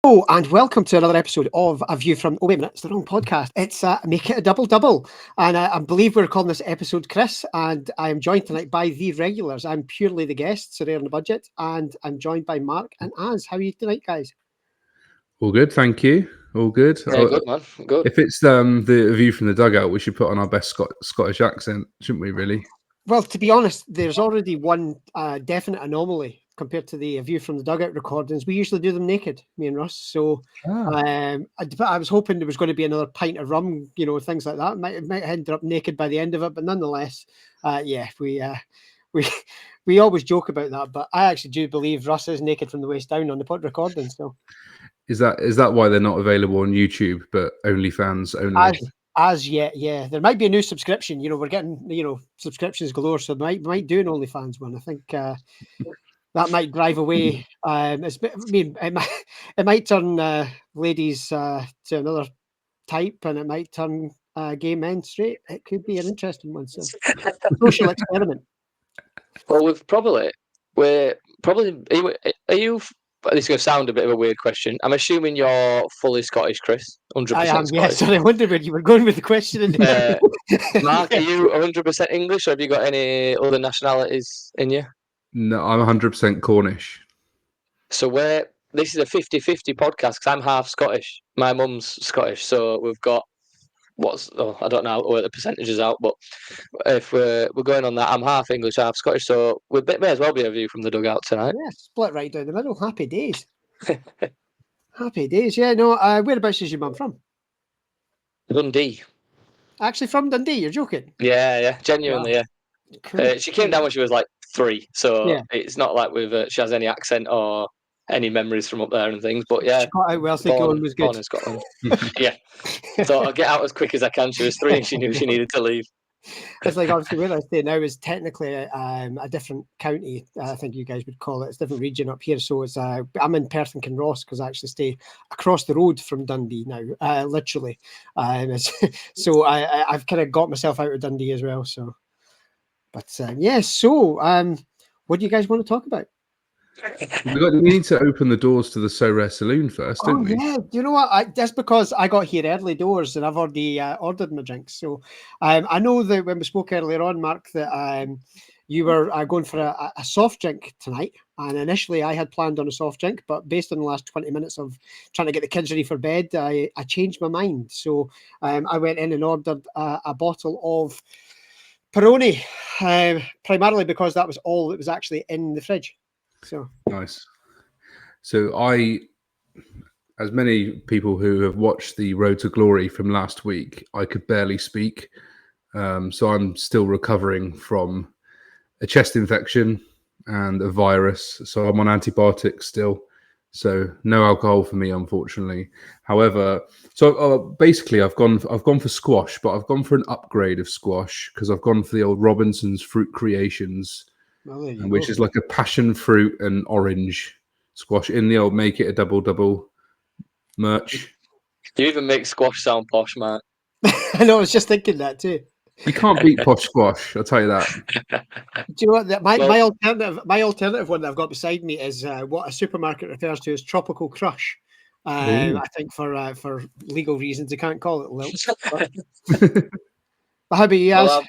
Oh, and welcome to another episode of A View from... Oh, wait a minute, it's the wrong podcast. It's Make It a Double. And I believe we're calling this episode Kris, and I am joined tonight by the regulars. I'm purely the guest, SorareOnABudget, and I'm joined by Mark and Az. How are you tonight, guys? All good, thank you. All good. Yeah, good, man. Good. If it's the view from the dugout, we should put on our best Scottish accent, shouldn't we, really? Well, to be honest, there's already one definite anomaly compared to the View from the Dugout recordings. We usually do them naked, me and Russ. So I was hoping there was going to be another pint of rum, things like that. It might end up naked by the end of it, but nonetheless, we always joke about that. But I actually do believe Russ is naked from the waist down on the pod recording. So is that why they're not available on YouTube, but OnlyFans only? As yet, yeah. There might be a new subscription. We're getting, subscriptions galore. So we might do an OnlyFans one. I think that might drive away. It might turn ladies to another type, and it might turn gay men straight. It could be an interesting one. So, social experiment. Well, are you? This is going to sound a bit of a weird question. I'm assuming you're fully Scottish, Kris. 100% I am, Scottish. yes. I wondered where you were going with the question. Mark, are you 100% English, or have you got any other nationalities in you? No, I'm 100% Cornish. So this is a 50-50 podcast because I'm half Scottish. My mum's Scottish, so we've got I don't know where the percentages out, but if we're going on that, I'm half English, half Scottish, so we may as well be a view from the dugout tonight. Yeah, split right down the middle. Happy days. Happy days. Yeah, no. Whereabouts is your mum from? Dundee. Actually, from Dundee? You're joking? Yeah, genuinely, wow. Yeah. Cool. She came down when she was like 3, so it's not like she has any accent or any memories from up there and things. But yeah, she got out well, so going was good. Born in Scotland. Yeah. So I'll get out as quick as I can. She was 3 and she knew she needed to leave. It's like, obviously, where I stay now is technically a different county. I think you guys would call it. It's a different region up here. So it's I'm in Perth and Kinross because I actually stay across the road from Dundee now, literally. So I've kind of got myself out of Dundee as well. So, but what do you guys want to talk about? We need to open the doors to the Sorare saloon first, don't we? Yeah, you know what? That's because I got here early doors and I've already ordered my drinks. So I know that when we spoke earlier on, Mark, that you were going for a soft drink tonight. And initially I had planned on a soft drink, but based on the last 20 minutes of trying to get the kids ready for bed, I changed my mind. So I went in and ordered a bottle of Peroni, primarily because that was all that was actually in the fridge. So nice. So as many people who have watched the Road to Glory from last week, I could barely speak. So I'm still recovering from a chest infection and a virus. So I'm on antibiotics still. So no alcohol for me, unfortunately. However, basically I've gone for squash, but I've gone for an upgrade of squash because I've gone for the old Robinson's Fruit Creations. Which is like a passion fruit and orange squash in the old Make It a Double merch. You even make squash sound posh, man. I know, I was just thinking that too. You can't beat posh squash, I'll tell you that. Do you know what? My alternative one that I've got beside me is what a supermarket refers to as Tropical Crush. I think for legal reasons, they can't call it Lilt. But how about you guys? Well,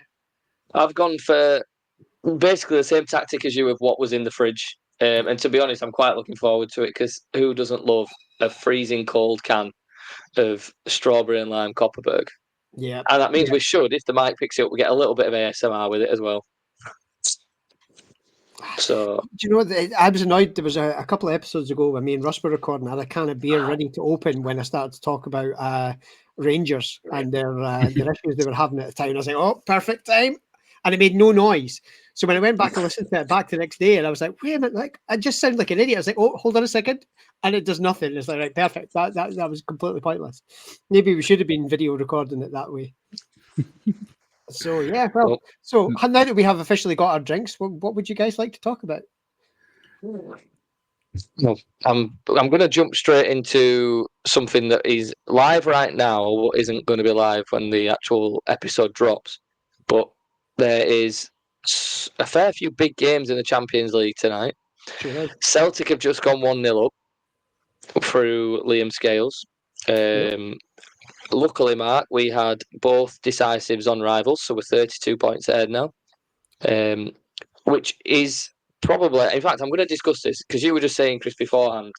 I've gone for basically the same tactic as you with what was in the fridge. And to be honest, I'm quite looking forward to it because who doesn't love a freezing cold can of strawberry and lime Copperberg? Yeah. And that means we should, if the mic picks it up, we get a little bit of ASMR with it as well. So, do you know what? I was annoyed. There was a couple of episodes ago when me and Russ were recording. I had a can of beer ready to open when I started to talk about Rangers and their issues they were having at the time. I was like, oh, perfect time. And it made no noise. So when I went back and listened to it back the next day, and I was like, wait a minute, like I just sound like an idiot. I was like, oh, hold on a second. And it does nothing. It's like, right, perfect. That was completely pointless. Maybe we should have been video recording it that way. So yeah, well, so now that we have officially got our drinks, what would you guys like to talk about? Well, I'm going to jump straight into something that is live right now, what isn't going to be live when the actual episode drops. But there is a fair few big games in the Champions League tonight. Sure. Celtic have just gone 1-0 up. through Liam Scales. Luckily, Mark, we had both decisives on rivals, so we're 32 points ahead now, which is probably, in fact, I'm going to discuss this because you were just saying, Kris, beforehand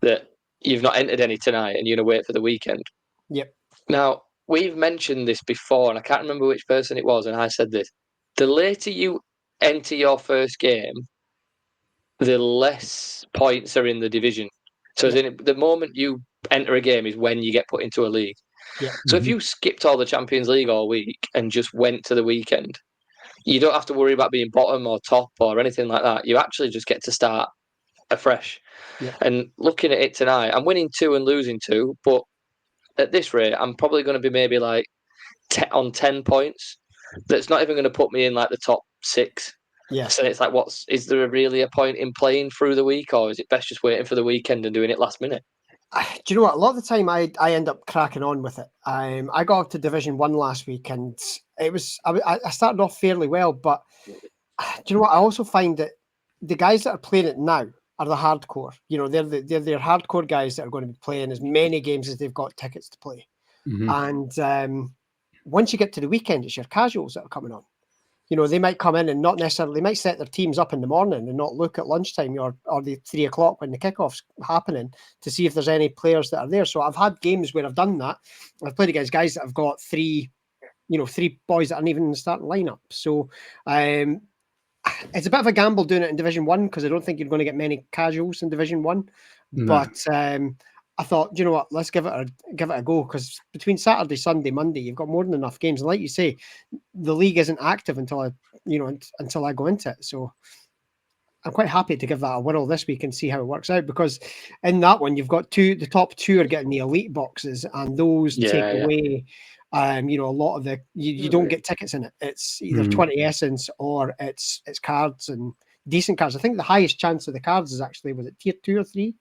that you've not entered any tonight and you're going to wait for the weekend. Yep. Now, we've mentioned this before, and I can't remember which person it was, and I said this. The later you enter your first game, the less points are in the division. So the moment you enter a game is when you get put into a league. Yep. So if you skipped all the Champions League all week and just went to the weekend, you don't have to worry about being bottom or top or anything like that. You actually just get to start afresh. Yep. And looking at it tonight, I'm winning 2 and losing 2, but at this rate, I'm probably going to be maybe like on 10 points. That's not even going to put me in like the top 6. Yeah. So it's like, is there really a point in playing through the week, or is it best just waiting for the weekend and doing it last minute? Do you know what? A lot of the time, I end up cracking on with it. I got up to Division 1 last week, and it was I started off fairly well. But do you know what? I also find that the guys that are playing it now are the hardcore. You know, they're hardcore guys that are going to be playing as many games as they've got tickets to play. And once you get to the weekend, it's your casuals that are coming on. You know, they might come in and not necessarily, they might set their teams up in the morning and not look at lunchtime or the 3 o'clock when the kickoff's happening to see if there's any players that are there. So I've had games where I've done that. I've played against guys that have got 3 boys that aren't even in the starting lineup. So it's a bit of a gamble doing it in Division 1 because I don't think you're going to get many casuals in Division 1. No. But I thought, you know what, let's give it a go, because between Saturday, Sunday, Monday, you've got more than enough games. And like you say, the league isn't active until I go into it. So I'm quite happy to give that a whirl this week and see how it works out, because in that one you've got the top 2 are getting the elite boxes, and those take away a lot of the you don't get tickets in it. It's either 20 essence or it's cards and decent cards. I think the highest chance of the cards is actually, was it tier 2 or 3?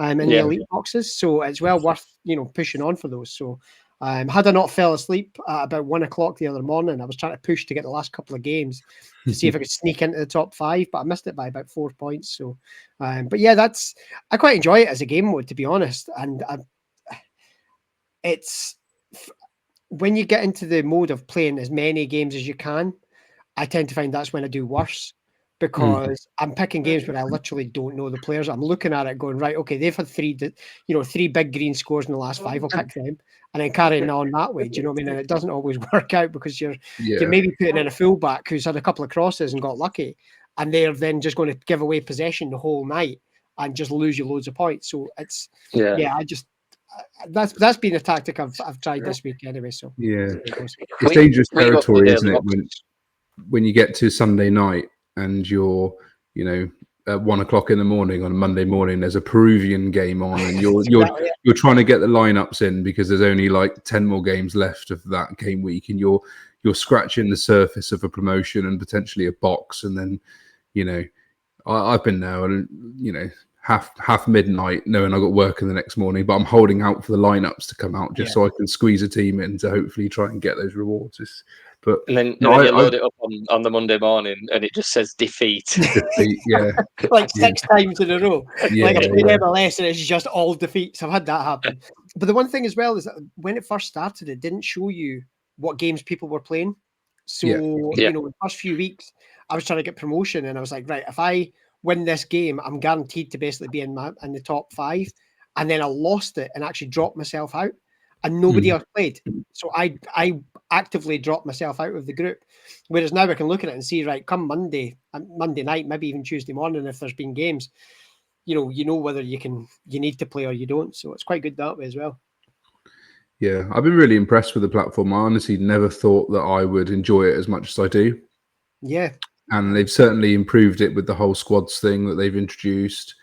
In the elite boxes, so it's well worth pushing on for those. So had I not fell asleep at about 1 o'clock the other morning, I was trying to push to get the last couple of games to see if I could sneak into the top 5, but I missed it by about 4 points. So but yeah, I quite enjoy it as a game mode, to be honest. And it's when you get into the mode of playing as many games as you can, I tend to find that's when I do worse, because I'm picking games where I literally don't know the players. I'm looking at it going, right, okay, they've had 3 big green scores in the last 5. I'll pick them, and then carrying on that way. Do you know what I mean? And it doesn't always work out, because you're maybe putting in a fullback who's had a couple of crosses and got lucky, and they're then just going to give away possession the whole night and just lose you loads of points. So it's that's been a tactic I've tried this week anyway. So it's dangerous territory, isn't it? When you get to Sunday night and you're, at 1 o'clock in the morning on a Monday morning, there's a Peruvian game on, and you're trying to get the lineups in because there's only like 10 more games left of that game week, and you're scratching the surface of a promotion and potentially a box, and then I've been there, and half midnight knowing I got work in the next morning, but I'm holding out for the lineups to come out just so I can squeeze a team in to hopefully try and get those rewards. And then you load it up on the Monday morning and it just says defeat. Like 6 times in a row. Like I played MLS and it's just all defeats. I've had that happen. But the one thing as well is that when it first started, it didn't show you what games people were playing. So, the first few weeks, I was trying to get promotion, and I was like, right, if I win this game, I'm guaranteed to basically be in the top 5. And then I lost it and actually dropped myself out, and nobody else played. So I actively dropped myself out of the group. Whereas now I can look at it and see, right, come Monday night, maybe even Tuesday morning, if there's been games, you know whether you need to play or you don't. So it's quite good that way as well. Yeah, I've been really impressed with the platform. I honestly never thought that I would enjoy it as much as I do. Yeah. And they've certainly improved it with the whole squads thing that they've introduced,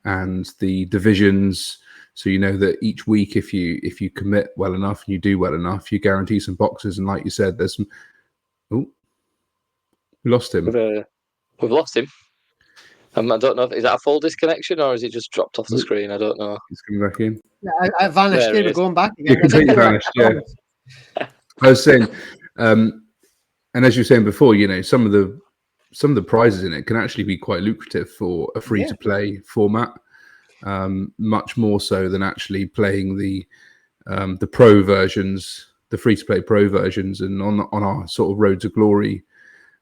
and the divisions. So you know that each week, if you commit well enough and you do well enough, you guarantee some boxes. And like you said, there's some. Oh, we lost him. We've lost him. I don't know. Is that a full disconnection or is it just dropped off the screen? I don't know. He's coming back in. Yeah, I vanished. We're going back again. You completely vanished. Yeah. I was saying, and as you were saying before, some of the prizes in it can actually be quite lucrative for a free-to-play format. much more so than actually playing the pro versions, the free-to-play pro versions. And on our sort of Road to Glory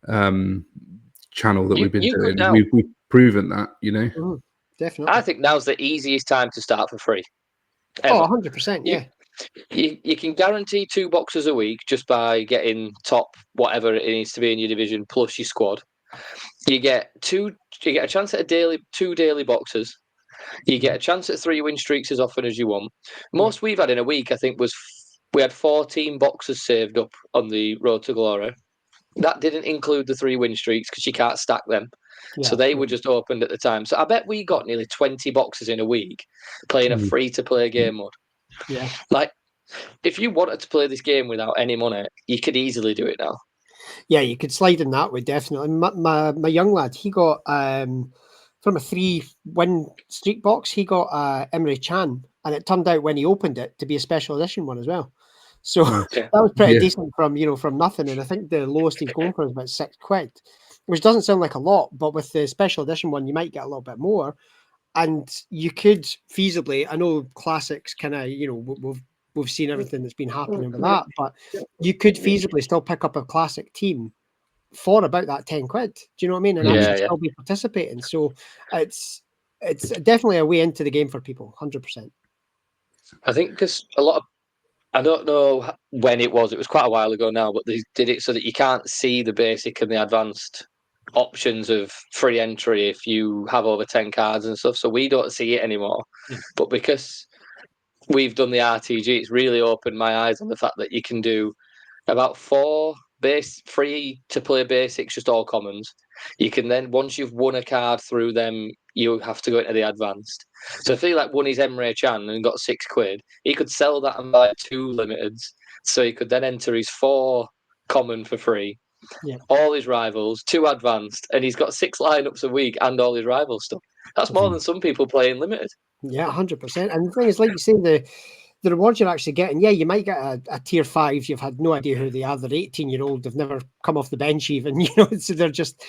channel that we've been doing, we've proven that, you know. Definitely. I think now's the easiest time to start for free. Ever. 100%, yeah. You can guarantee 2 boxes a week just by getting top whatever it needs to be in your division plus your squad. You get a chance at 2 daily boxes. You get a chance at 3 win streaks as often as you want. Most we've had in a week, I think, we had 14 boxes saved up on the Road to Glory. That didn't include the 3 win streaks because you can't stack them. Yeah, so they were just opened at the time. So I bet we got nearly 20 boxes in a week playing a free-to-play game mode. Yeah. Like, if you wanted to play this game without any money, you could easily do it now. Yeah, you could slide in that way, definitely. My young lad, he got from a 3-win streak box, he got Emre Can, and it turned out when he opened it to be a special edition one as well. So that was pretty decent from nothing. And I think the lowest he's going for is about £6, which doesn't sound like a lot, but with the special edition one, you might get a little bit more. And you could feasibly, I know classics kind of, we've seen everything that's been happening with that, but you could feasibly still pick up a classic team for about that £10. Do you know what I mean? And actually still be participating. So it's definitely a way into the game for people, 100%. I think because a lot of, I don't know when it was quite a while ago now, but they did it so that you can't see the basic and the advanced options of free entry if you have over 10 cards and stuff. So we don't see it anymore. But because we've done the RTG, it's really opened my eyes on the fact that you can do about 4 free to play basics, just all commons. You can then, once you've won a card through them, you have to go into the advanced. So if he won his Emre Can and got £6, he could sell that and buy 2 limiteds. So he could then enter his 4 common for free, all his rivals, 2 advanced, and he's got 6 lineups a week and all his rival stuff. That's more than some people playing limited. Yeah, 100%. And the thing is, like you say, the rewards you're actually getting, you might get a tier 5. You've had no idea who they are. They're 18-year-old. They've never come off the bench even, so they're just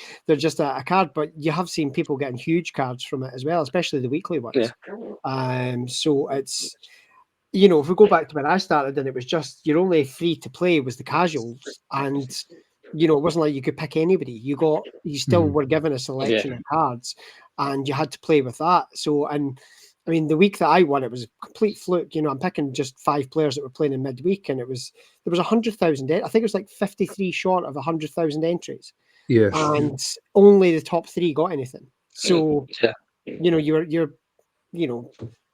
a card. But you have seen people getting huge cards from it as well, especially the weekly ones. So it's, if we go back to when I started, and it was just your only free to play was the casuals, and it wasn't like you could pick anybody. You still were given a selection of cards, and you had to play with that. So, and I mean, the week that I won, it was a complete fluke. I'm picking just 5 players that were playing in midweek, and there was 100,000. I think it was like 53 short of 100,000 entries. Yeah, and only the top 3 got anything. So you're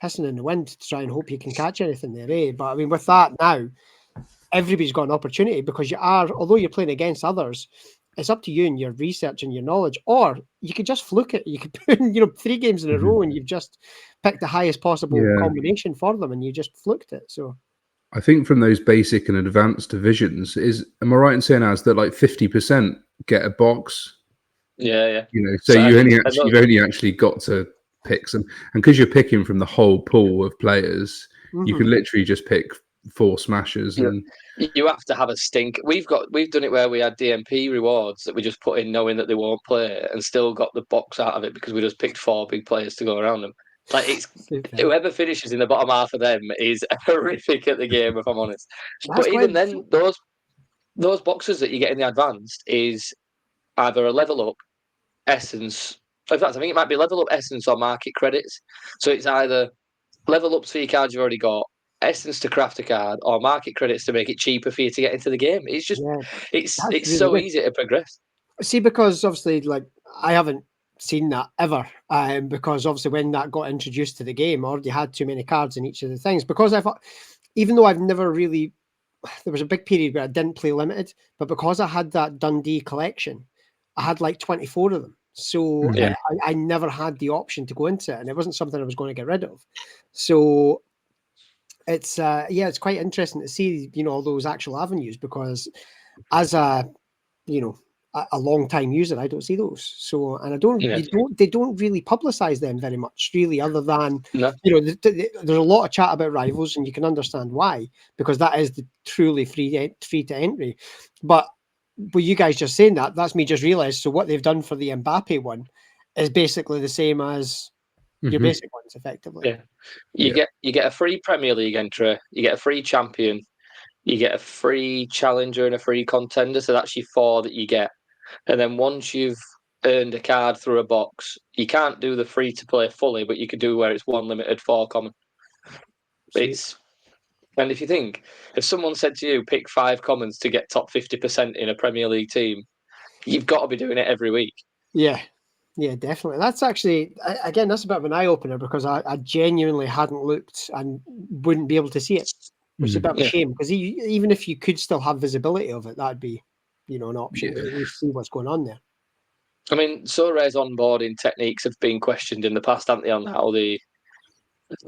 pissing in the wind to try and hope you can catch anything there, eh? But I mean, with that now, everybody's got an opportunity because although you're playing against others, it's up to you and your research and your knowledge, or you could just fluke it. You could put in, 3 games in a row and you've just picked the highest possible combination for them and you just fluked it. So I think from those basic and advanced divisions, am I right in saying that like 50% get a box? Yeah. So you've only actually got to pick some, and because you're picking from the whole pool of players, you can literally just pick 4 smashers. And you have to have a stink. We've done it where we had DMP rewards that we just put in knowing that they won't play, and still got the box out of it because we just picked 4 big players to go around them. Like, it's whoever finishes in the bottom half of them is horrific at the game, if I'm honest. But even then, those boxes that you get in the advanced is either a level up, essence. In fact, I think it might be level up, essence, or market credits. So it's either level ups for your cards you've already got, essence to craft a card, or market credits to make it cheaper for you to get into the game. It's just it's really so easy to progress. See, because obviously, like, I haven't seen that ever, because obviously when that got introduced to the game, I already had too many cards in each of the things. Because even though I've never really, there was a big period where I didn't play limited, but because I had that Dundee collection, I had like 24 of them. So I never had the option to go into it, and it wasn't something I was going to get rid of. So it's it's quite interesting to see all those actual avenues, because as a long time user, I don't see those. So, and they don't really publicize them very much, really, other than there's a lot of chat about rivals, and you can understand why, because that is the truly free to entry. But you guys just saying that's me just realized. So what they've done for the Mbappe one is basically the same as your basic ones, effectively. Yeah, you get a free Premier League entry, you get a free champion, you get a free challenger and a free contender. So that's your 4 that you get. And then once you've earned a card through a box, you can't do the free to play fully, but you can do where it's 1 limited, 4 common. And if you think, if someone said to you, pick 5 commons to get top 50% in a Premier League team, you've got to be doing it every week. Yeah, definitely. That's actually, again, that's a bit of an eye opener because I genuinely hadn't looked and wouldn't be able to see it, which is a bit of a shame because even if you could still have visibility of it, that'd be, an option to at least see what's going on there. I mean, Sorare's onboarding techniques have been questioned in the past, haven't they, on how they...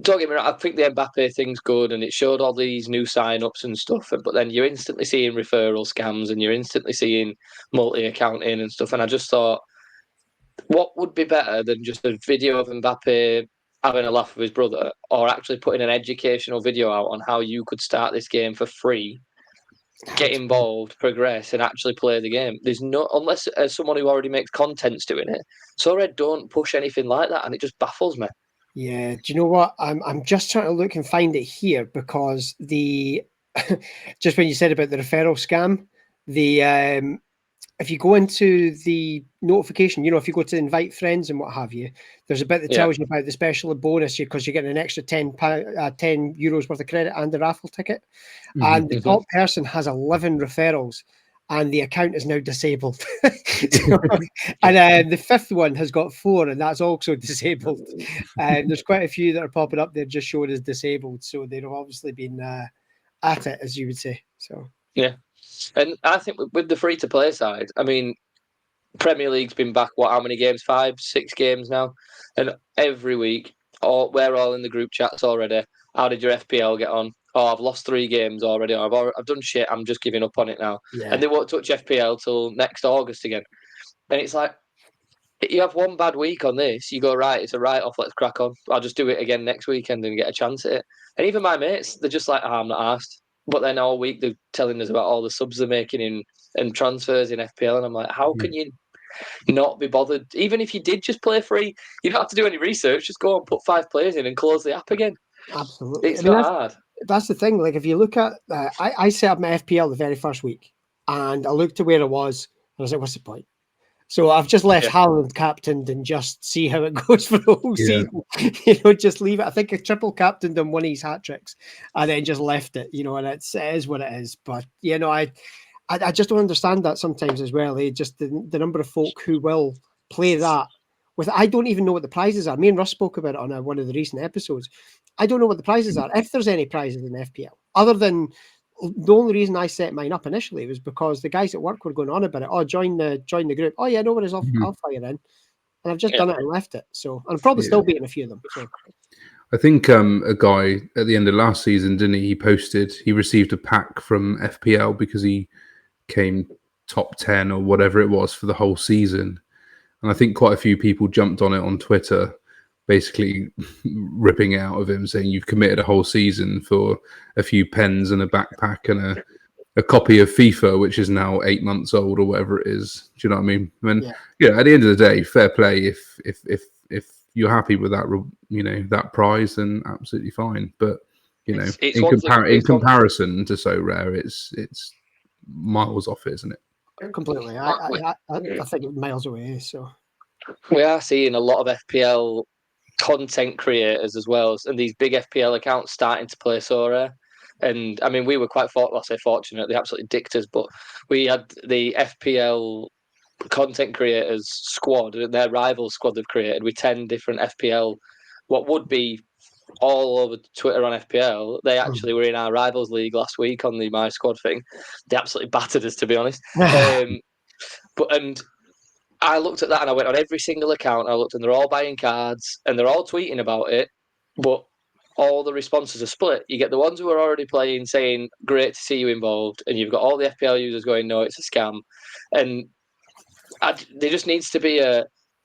Don't get me wrong, I think the Mbappe thing's good and it showed all these new sign-ups and stuff, but then you're instantly seeing referral scams and you're instantly seeing multi-accounting and stuff, and I just thought, what would be better than just a video of Mbappe having a laugh with his brother, or actually putting an educational video out on how you could start this game for free, get involved, progress, and actually play the game? There's no, unless as someone who already makes content's doing it, Sorare don't push anything like that, and it just baffles me. Yeah, do you know what? I'm just trying to look and find it here because the just when you said about the referral scam, the if you go into the notification, if you go to invite friends and what have you, there's a bit that tells you about the special bonus because you're getting an extra €10 worth of credit and a raffle ticket. And the top person has 11 referrals and the account is now disabled. And the 5th one has got 4 and that's also disabled. And there's quite a few that are popping up there just showing as disabled. So they've obviously been at it, as you would say. So yeah. And I think with the free-to-play side, I mean, Premier League's been back, how many games? 5, 6 games now? And every week, we're all in the group chats already. How did your FPL get on? Oh, I've lost 3 games already. Or I've done shit. I'm just giving up on it now. Yeah. And they won't touch FPL till next August again. And it's like, you have one bad week on this, you go, right, it's a write-off, let's crack on. I'll just do it again next weekend and get a chance at it. And even my mates, they're just like, I'm not asked. But then all week they're telling us about all the subs they're making and transfers in FPL. And I'm like, how can you not be bothered? Even if you did just play free, you don't have to do any research. Just go and put 5 players in and close the app again. Absolutely. It's not hard. That's the thing. Like, if you look at, I set up my FPL the very first week and I looked at where I was and I was like, what's the point? So I've just left Haaland captained and just see how it goes for the whole season. Just leave it. I think I triple captained on one of his hat tricks and then just left it, and it is what it is. But, I just don't understand that sometimes as well. Just the number of folk who will play that with, I don't even know what the prizes are. Me and Russ spoke about it on one of the recent episodes. I don't know what the prizes are, if there's any prizes in FPL, other than the only reason I set mine up initially was because the guys at work were going on about it. Oh, join the group. Oh yeah, no worries, I'll fire in. And I've just done it and left it. So I'm probably still beating a few of them. So I think a guy at the end of last season, didn't he? He received a pack from FPL because he came top 10 or whatever it was for the whole season. And I think quite a few people jumped on it on Twitter, basically ripping it out of him, saying you've committed a whole season for a few pens and a backpack and a copy of FIFA, which is now 8 months old or whatever it is. Do you know what I mean? I mean, at the end of the day, fair play. If you're happy with that, that prize, then absolutely fine. But in comparison to Sorare, it's miles off it, isn't it? Completely. I think it's miles away. So we are seeing a lot of FPL content creators as well, and these big FPL accounts starting to play Sorare. And I mean, we were quite fortunate. They absolutely dicked us, but we had the FPL content creators squad, their rival squad they've created with 10 different FPL, what would be all over Twitter on FPL. They actually were in our rivals league last week on the My Squad thing. They absolutely battered us, to be honest. And I looked at that and I went on every single account. I looked and they're all buying cards and they're all tweeting about it, but all the responses are split. You get the ones who are already playing saying, great to see you involved. And you've got all the FPL users going, no, it's a scam. And there just needs to be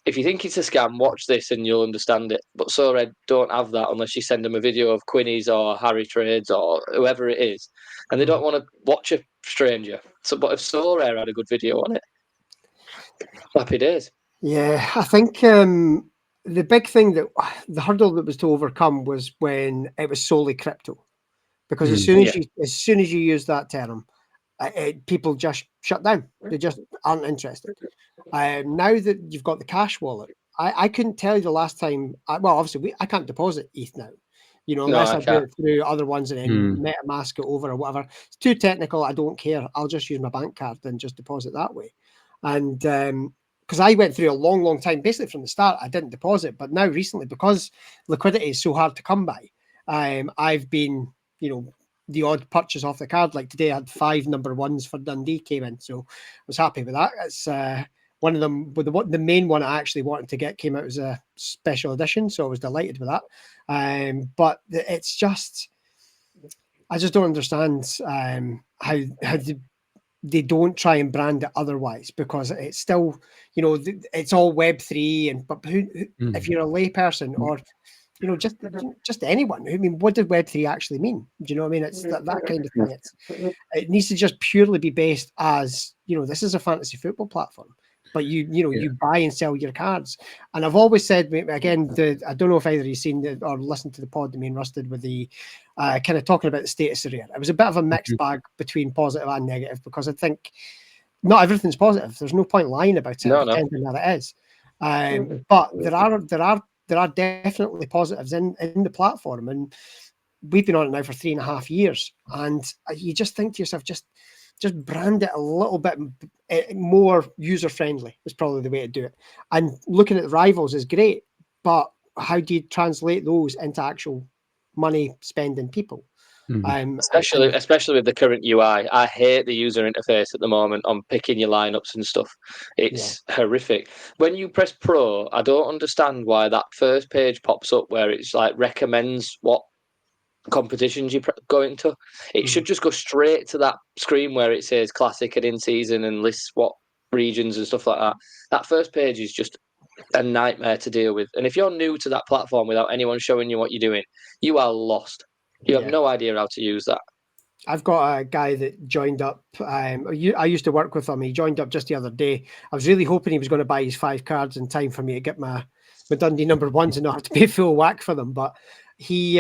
if you think it's a scam, watch this and you'll understand it. But Sorare don't have that unless you send them a video of Quinny's or Harry Trades or whoever it is. And they don't want to watch a stranger. But if Sorare had a good video on it, happy days. Yeah, I think the big thing the hurdle that was to overcome was when it was solely crypto, because as soon as you use that term, people just shut down. They just aren't interested. Now that you've got the cash wallet, I couldn't tell you the last time. Obviously, I can't deposit ETH now, unless I do it through other ones and then MetaMask it over or whatever. It's too technical. I don't care. I'll just use my bank card and just deposit that way. And because I went through a long, long time, basically from the start, I didn't deposit. But now recently, because liquidity is so hard to come by, I've been, the odd purchase off the card. Like today, I had 5 number ones for Dundee came in, so I was happy with that. It's one of them, but the main one I actually wanted to get came out as a special edition, so I was delighted with that. But it's just, I just don't understand how they don't try and brand it otherwise, because it's still, it's all Web3, but if you're a layperson or just anyone. I mean, what did Web3 actually mean? Do you know what I mean? It's that kind of thing. It needs to just purely be based as, this is a fantasy football platform, but you buy and sell your cards. And I've always said, again, I don't know if either of you seen or listened to the pod that me and Russ did with the kind of talking about the state of Sorare. It was a bit of a mixed bag between positive and negative, because I think not everything's positive. There's no point lying about it, pretending that it is. But there are definitely positives in the platform, and we've been on it now for 3.5 years, and you just think to yourself, just brand it a little bit more user friendly is probably the way to do it. And looking at the rivals is great, but how do you translate those into actual money spending people? Especially with the current UI. I hate the user interface at the moment on picking your lineups and stuff. It's horrific. When you press Pro, I don't understand why that first page pops up where it's like recommends what competitions you go into. It should just go straight to that screen where it says classic and in season and lists what regions and stuff like that. That first page is just a nightmare to deal with. And if you're new to that platform without anyone showing you what you're doing, you are lost. You have no idea how to use that. I've got a guy that joined up. I used to work with him. He joined up just the other day. I was really hoping he was going to buy his 5 cards in time for me to get my Dundee number ones and not have to pay full whack for them. But he's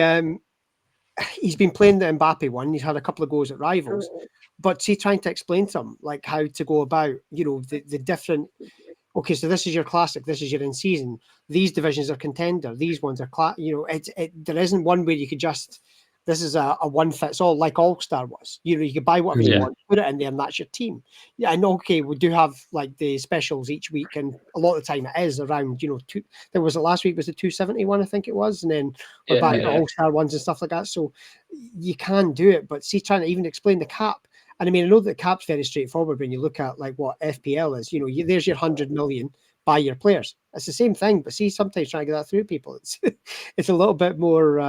been playing the Mbappe one. He's had a couple of goes at rivals. But see, trying to explain to him like how to go about, the different. Okay, so this is your classic. This is your in season. These divisions are contender. These ones are there isn't one where you could just. This is a one fits all, like All Star was. You could buy whatever you want, put it in there, and that's your team. Yeah, and okay, we do have like the specials each week, and a lot of the time it is around there was last week was the 271, I think it was, and then we're back to All Star ones and stuff like that. So you can do it, but see, trying to even explain the cap. And I mean, I know that the cap's very straightforward when you look at like what FPL is. There's your 100 million. Buy your players. It's the same thing, but see, sometimes trying to get that through people, it's a little bit more.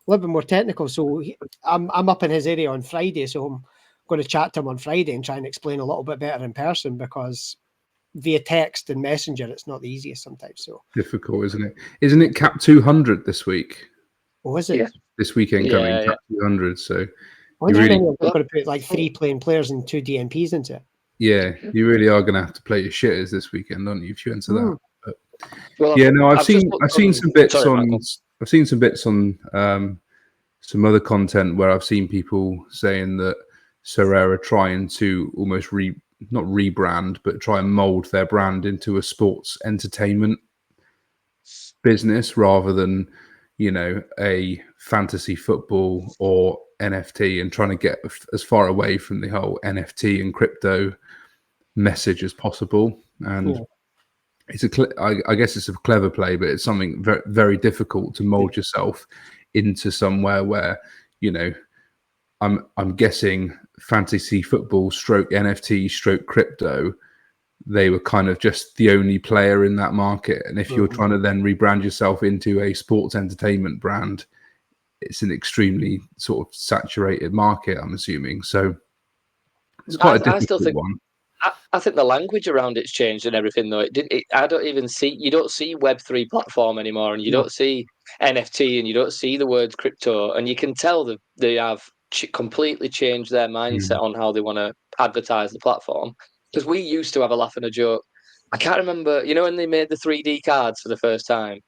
A little bit more technical. So I'm up in his area on Friday, so I'm going to chat to him on Friday and try and explain a little bit better in person, because via text and messenger it's not the easiest sometimes. So difficult, isn't it cap 200 this week? Oh, is it? This weekend coming cap 200, so you really going to put like 3 playing players and 2 DMPs into it. Yeah, you really are going to have to play your shitters this weekend, aren't you, if you enter that? But, I've seen some bits on I've seen some bits on some other content where I've seen people saying that Sorare are trying to almost not rebrand, but try and mold their brand into a sports entertainment business rather than, a fantasy football or NFT, and trying to get as far away from the whole NFT and crypto message as possible. And I guess it's a clever play, but it's something very, very difficult to mold yourself into somewhere where, I'm guessing fantasy football stroke NFT stroke crypto, they were kind of just the only player in that market. And if you're trying to then rebrand yourself into a sports entertainment brand, it's an extremely sort of saturated market, I'm assuming. So it's quite a difficult one. I think the language around it's changed and everything, though. I don't even see. You don't see Web3 platform anymore, and you don't see NFT, and you don't see the words crypto, and you can tell that they have completely changed their mindset on how they want to advertise the platform. Because we used to have a laugh and a joke I can't remember. You know when they made the 3D cards for the first time,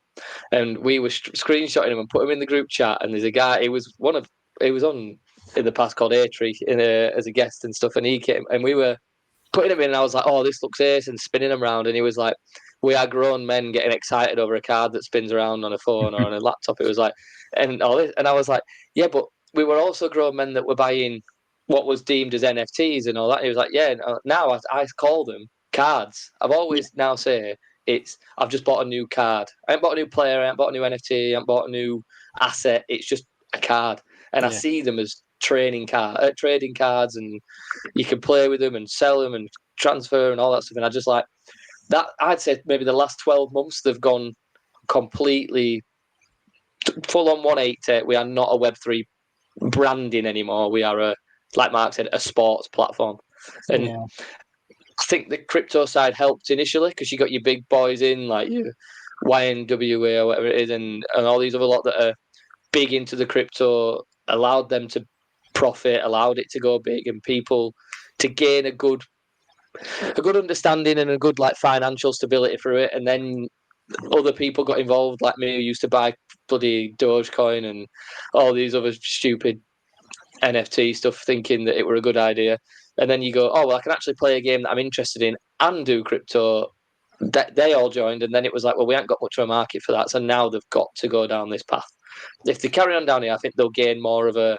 and we were screenshotting them and put them in the group chat. And there's a guy. He was on in the past called Atri as a guest and stuff. And he came and we were putting him in. And I was like, "Oh, this looks ace," and spinning him around. And he was like, "We are grown men getting excited over a card that spins around on a phone or on a laptop." It was like, and all this, and I was like, "Yeah, but we were also grown men that were buying what was deemed as NFTs and all that." And he was like, "Yeah, now I call them cards. I've always now say I've just bought a new card. I haven't bought a new player. I haven't bought a new NFT. I haven't bought a new asset. It's just a card." And I see them as trading cards, and you can play with them and sell them and transfer and all that stuff. And I just like that. I'd say maybe the last 12 months they've gone completely full on 180. We are not a Web3 branding anymore. We are like Mark said, a sports platform. And I think the crypto side helped initially because you got your big boys in like your YNWA or whatever it is, and all these other lot that are big into the crypto, allowed them to profit, allowed it to go big, and people to gain a good understanding and a good like financial stability through it. And then other people got involved, like me, who used to buy bloody Dogecoin and all these other stupid NFT stuff, thinking that it were a good idea. And then you go, "Oh, well, I can actually play a game that I'm interested in and do crypto." They all joined, and then it was like, "Well, we haven't got much of a market for that, so now they've got to go down this path." If they carry on down here, I think they'll gain more of a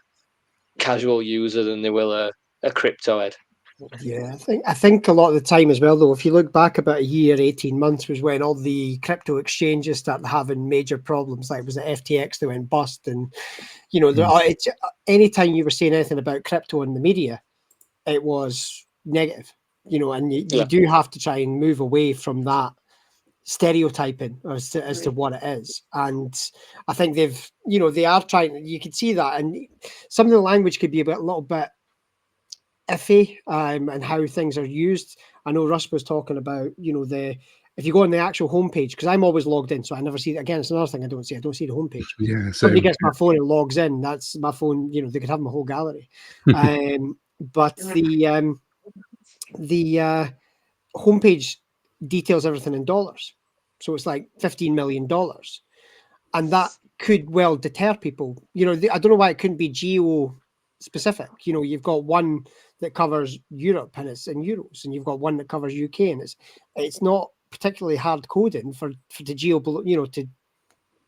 casual user than they will a crypto head. Yeah, I think a lot of the time as well, though, if you look back about a year, 18 months was when all the crypto exchanges started having major problems. Like it was the FTX that went bust, and you know, anytime you were saying anything about crypto in the media, it was negative. You know, and you do have to try and move away from that stereotyping as to what it is. And I think they are trying. You could see that, and some of the language could be a little bit iffy and how things are used. I know Russ was talking about, if you go on the actual homepage, because I'm always logged in, so I never see it. Again, it's another thing I don't see. I don't see the homepage. Yeah, somebody gets my phone and logs in. That's my phone. They could have my whole gallery. But the homepage details everything in dollars, so it's like $15 million, and that could well deter people. I don't know why it couldn't be geo specific. You've got one that covers Europe and it's in euros, and you've got one that covers UK, and it's not particularly hard coding for the to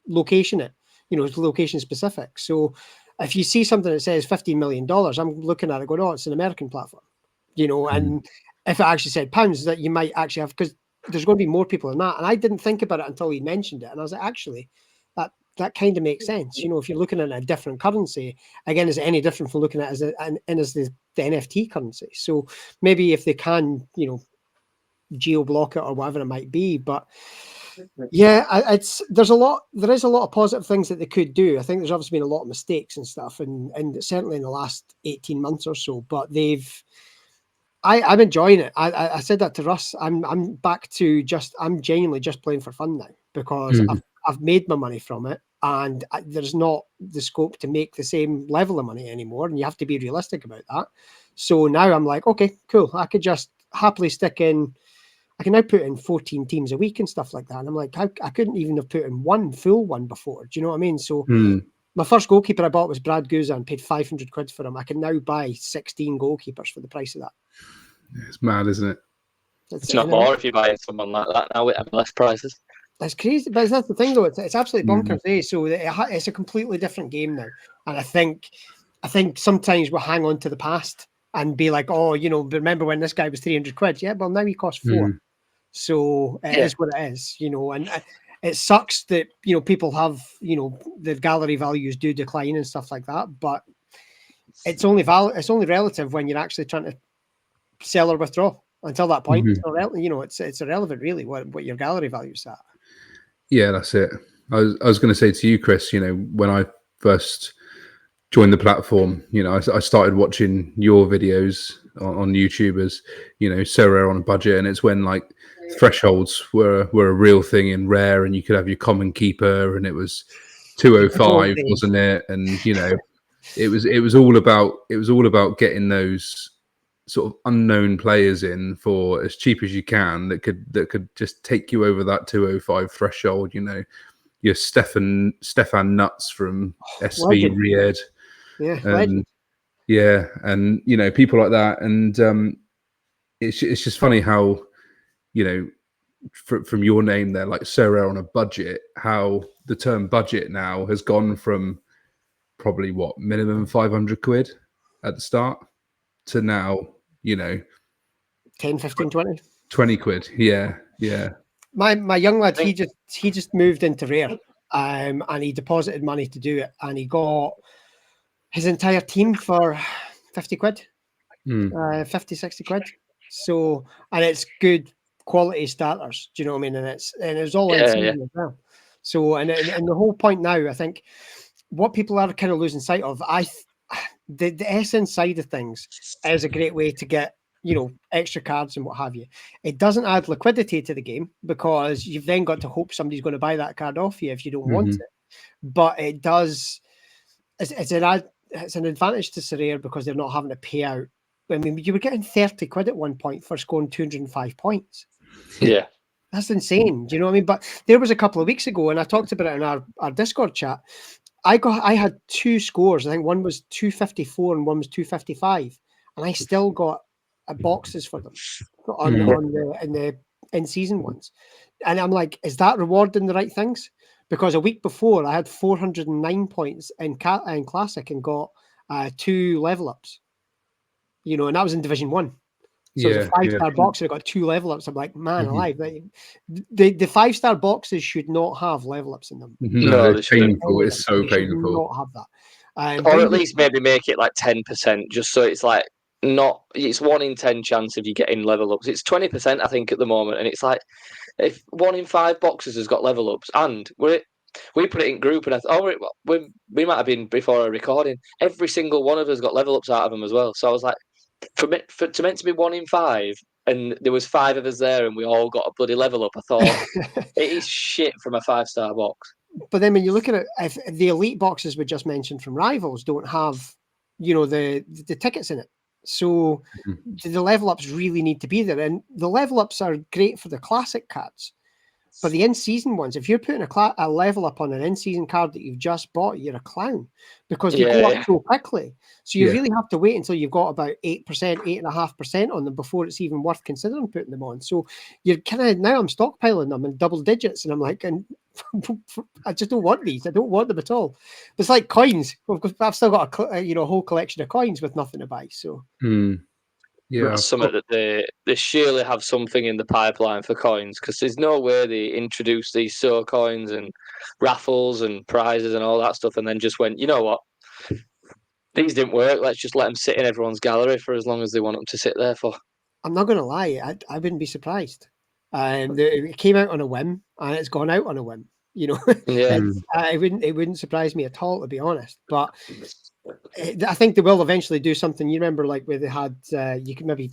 location it. It's location specific. So if you see something that says $15 million, I'm looking at it going, "Oh, it's an American platform," and if it actually said pounds, that you might actually have, because there's going to be more people than that. And I didn't think about it until he mentioned it, and I was like, actually, that kind of makes sense. If you're looking at a different currency, again, is it any different from looking at it as the NFT currency? So maybe if they can, geo block it or whatever it might be. But yeah, there is a lot of positive things that they could do. I think there's obviously been a lot of mistakes and stuff, and certainly in the last 18 months or so. But I'm enjoying it. I said that to Russ. I'm back to I'm genuinely just playing for fun now, because I've made my money from it, and there's not the scope to make the same level of money anymore, and you have to be realistic about that. So now I'm like, okay, cool. I could just happily stick in. I can now put in 14 teams a week and stuff like that. And I'm like, I couldn't even have put in one full one before. Do you know what I mean? So my first goalkeeper I bought was Brad Guzza and paid 500 quid for him. I can now buy 16 goalkeepers for the price of that. It's mad, isn't it? It's not more if you're buying someone like that now with MLS prices. That's crazy, but that's the thing, though. It's absolutely bonkers. So it's a completely different game now, and I think sometimes we'll hang on to the past and be like, "Oh, remember when this guy was 300 quid? Yeah, well now he costs 4." So it is what it is, and it sucks that people have the gallery values do decline and stuff like that, but it's only relative when you're actually trying to sell or withdraw. Until that point, it's irrelevant really what your gallery value's at. Yeah, that's it. I was going to say to you, Chris, when I first joined the platform, I started watching your videos on YouTube as, SorareOnABudget, and it's when like thresholds were a real thing in Rare, and you could have your common keeper, and it was 205, wasn't it? And it was all about getting those sort of unknown players in for as cheap as you can that could just take you over that 205 threshold. You know, your Stefan Nuts from SV Legend. Riyadh, Yeah, and and you know, people like that, and it's just funny how, you know, from your name there, like Sorare on a budget, how the term budget now has gone from probably what, minimum 500 quid at the start to now, you know, 10, 15, 20. 20 quid. Yeah. My young lad, he just moved into Rare, and he deposited money to do it, and he got his entire team for 50 quid, 50, 60 quid. So, and it's good quality starters. Do you know what I mean? And it's all in season as well. So, and the whole point now, I think, what people are kind of losing sight of, the essence side of things is a great way to get, you know, extra cards and what have you. It doesn't add liquidity to the game because you've then got to hope somebody's going to buy that card off you if you don't want it. But it does. It's an advantage to Sorare because they're not having to pay out. I mean, you were getting 30 quid at one point for scoring 205 points. Yeah. That's insane. Do you know what I mean? But there was a couple of weeks ago, and I talked about it in our Discord chat. I had two scores. I think one was 254 and one was 255, and I still got boxes for them on the in season ones. And I'm like, is that rewarding the right things? Because a week before I had 409 points in Classic and got 2 level ups. You know, and that was in Division 1. So it was a 5-star box and I got 2 level ups. I'm like, man alive. The 5-star boxes should not have level ups in them. No, it's painful. It's so painful. Not have that. Or at least maybe make it like 10%, just so it's like it's 1 in 10 chance of you getting level ups. It's 20%, I think, at the moment, and it's like if 1 in 5 boxes has got level ups, and we put it in group, and I thought, we might have been before a recording. Every single one of us got level ups out of them as well. So I was like, for meant to be 1 in 5, and there was 5 of us there, and we all got a bloody level up. I thought it is shit from a 5-star box. But then when you look at it, if the elite boxes we just mentioned from Rivals don't have, you know, the tickets in it, so the level ups really need to be there, and the level ups are great for the classic cards. But the in-season ones, if you're putting a level up on an in-season card that you've just bought, you're a clown because they go up so quickly. So you really have to wait until you've got about 8%, 8.5% on them before it's even worth considering putting them on. So you're kind of, now I'm stockpiling them in double digits, and I'm like, and I just don't want these. I don't want them at all. But it's like coins. I've still got a whole collection of coins with nothing to buy. So. Yeah, that's something that they surely have something in the pipeline for coins, because there's no way they introduced these coins and raffles and prizes and all that stuff and then just went, you know what, these didn't work, let's just let them sit in everyone's gallery for as long as they want them to sit there for. I'm not going to lie, I wouldn't be surprised. It came out on a whim and it's gone out on a whim. You know, it wouldn't surprise me at all, to be honest. But I think they will eventually do something. You remember, like where they had, you could maybe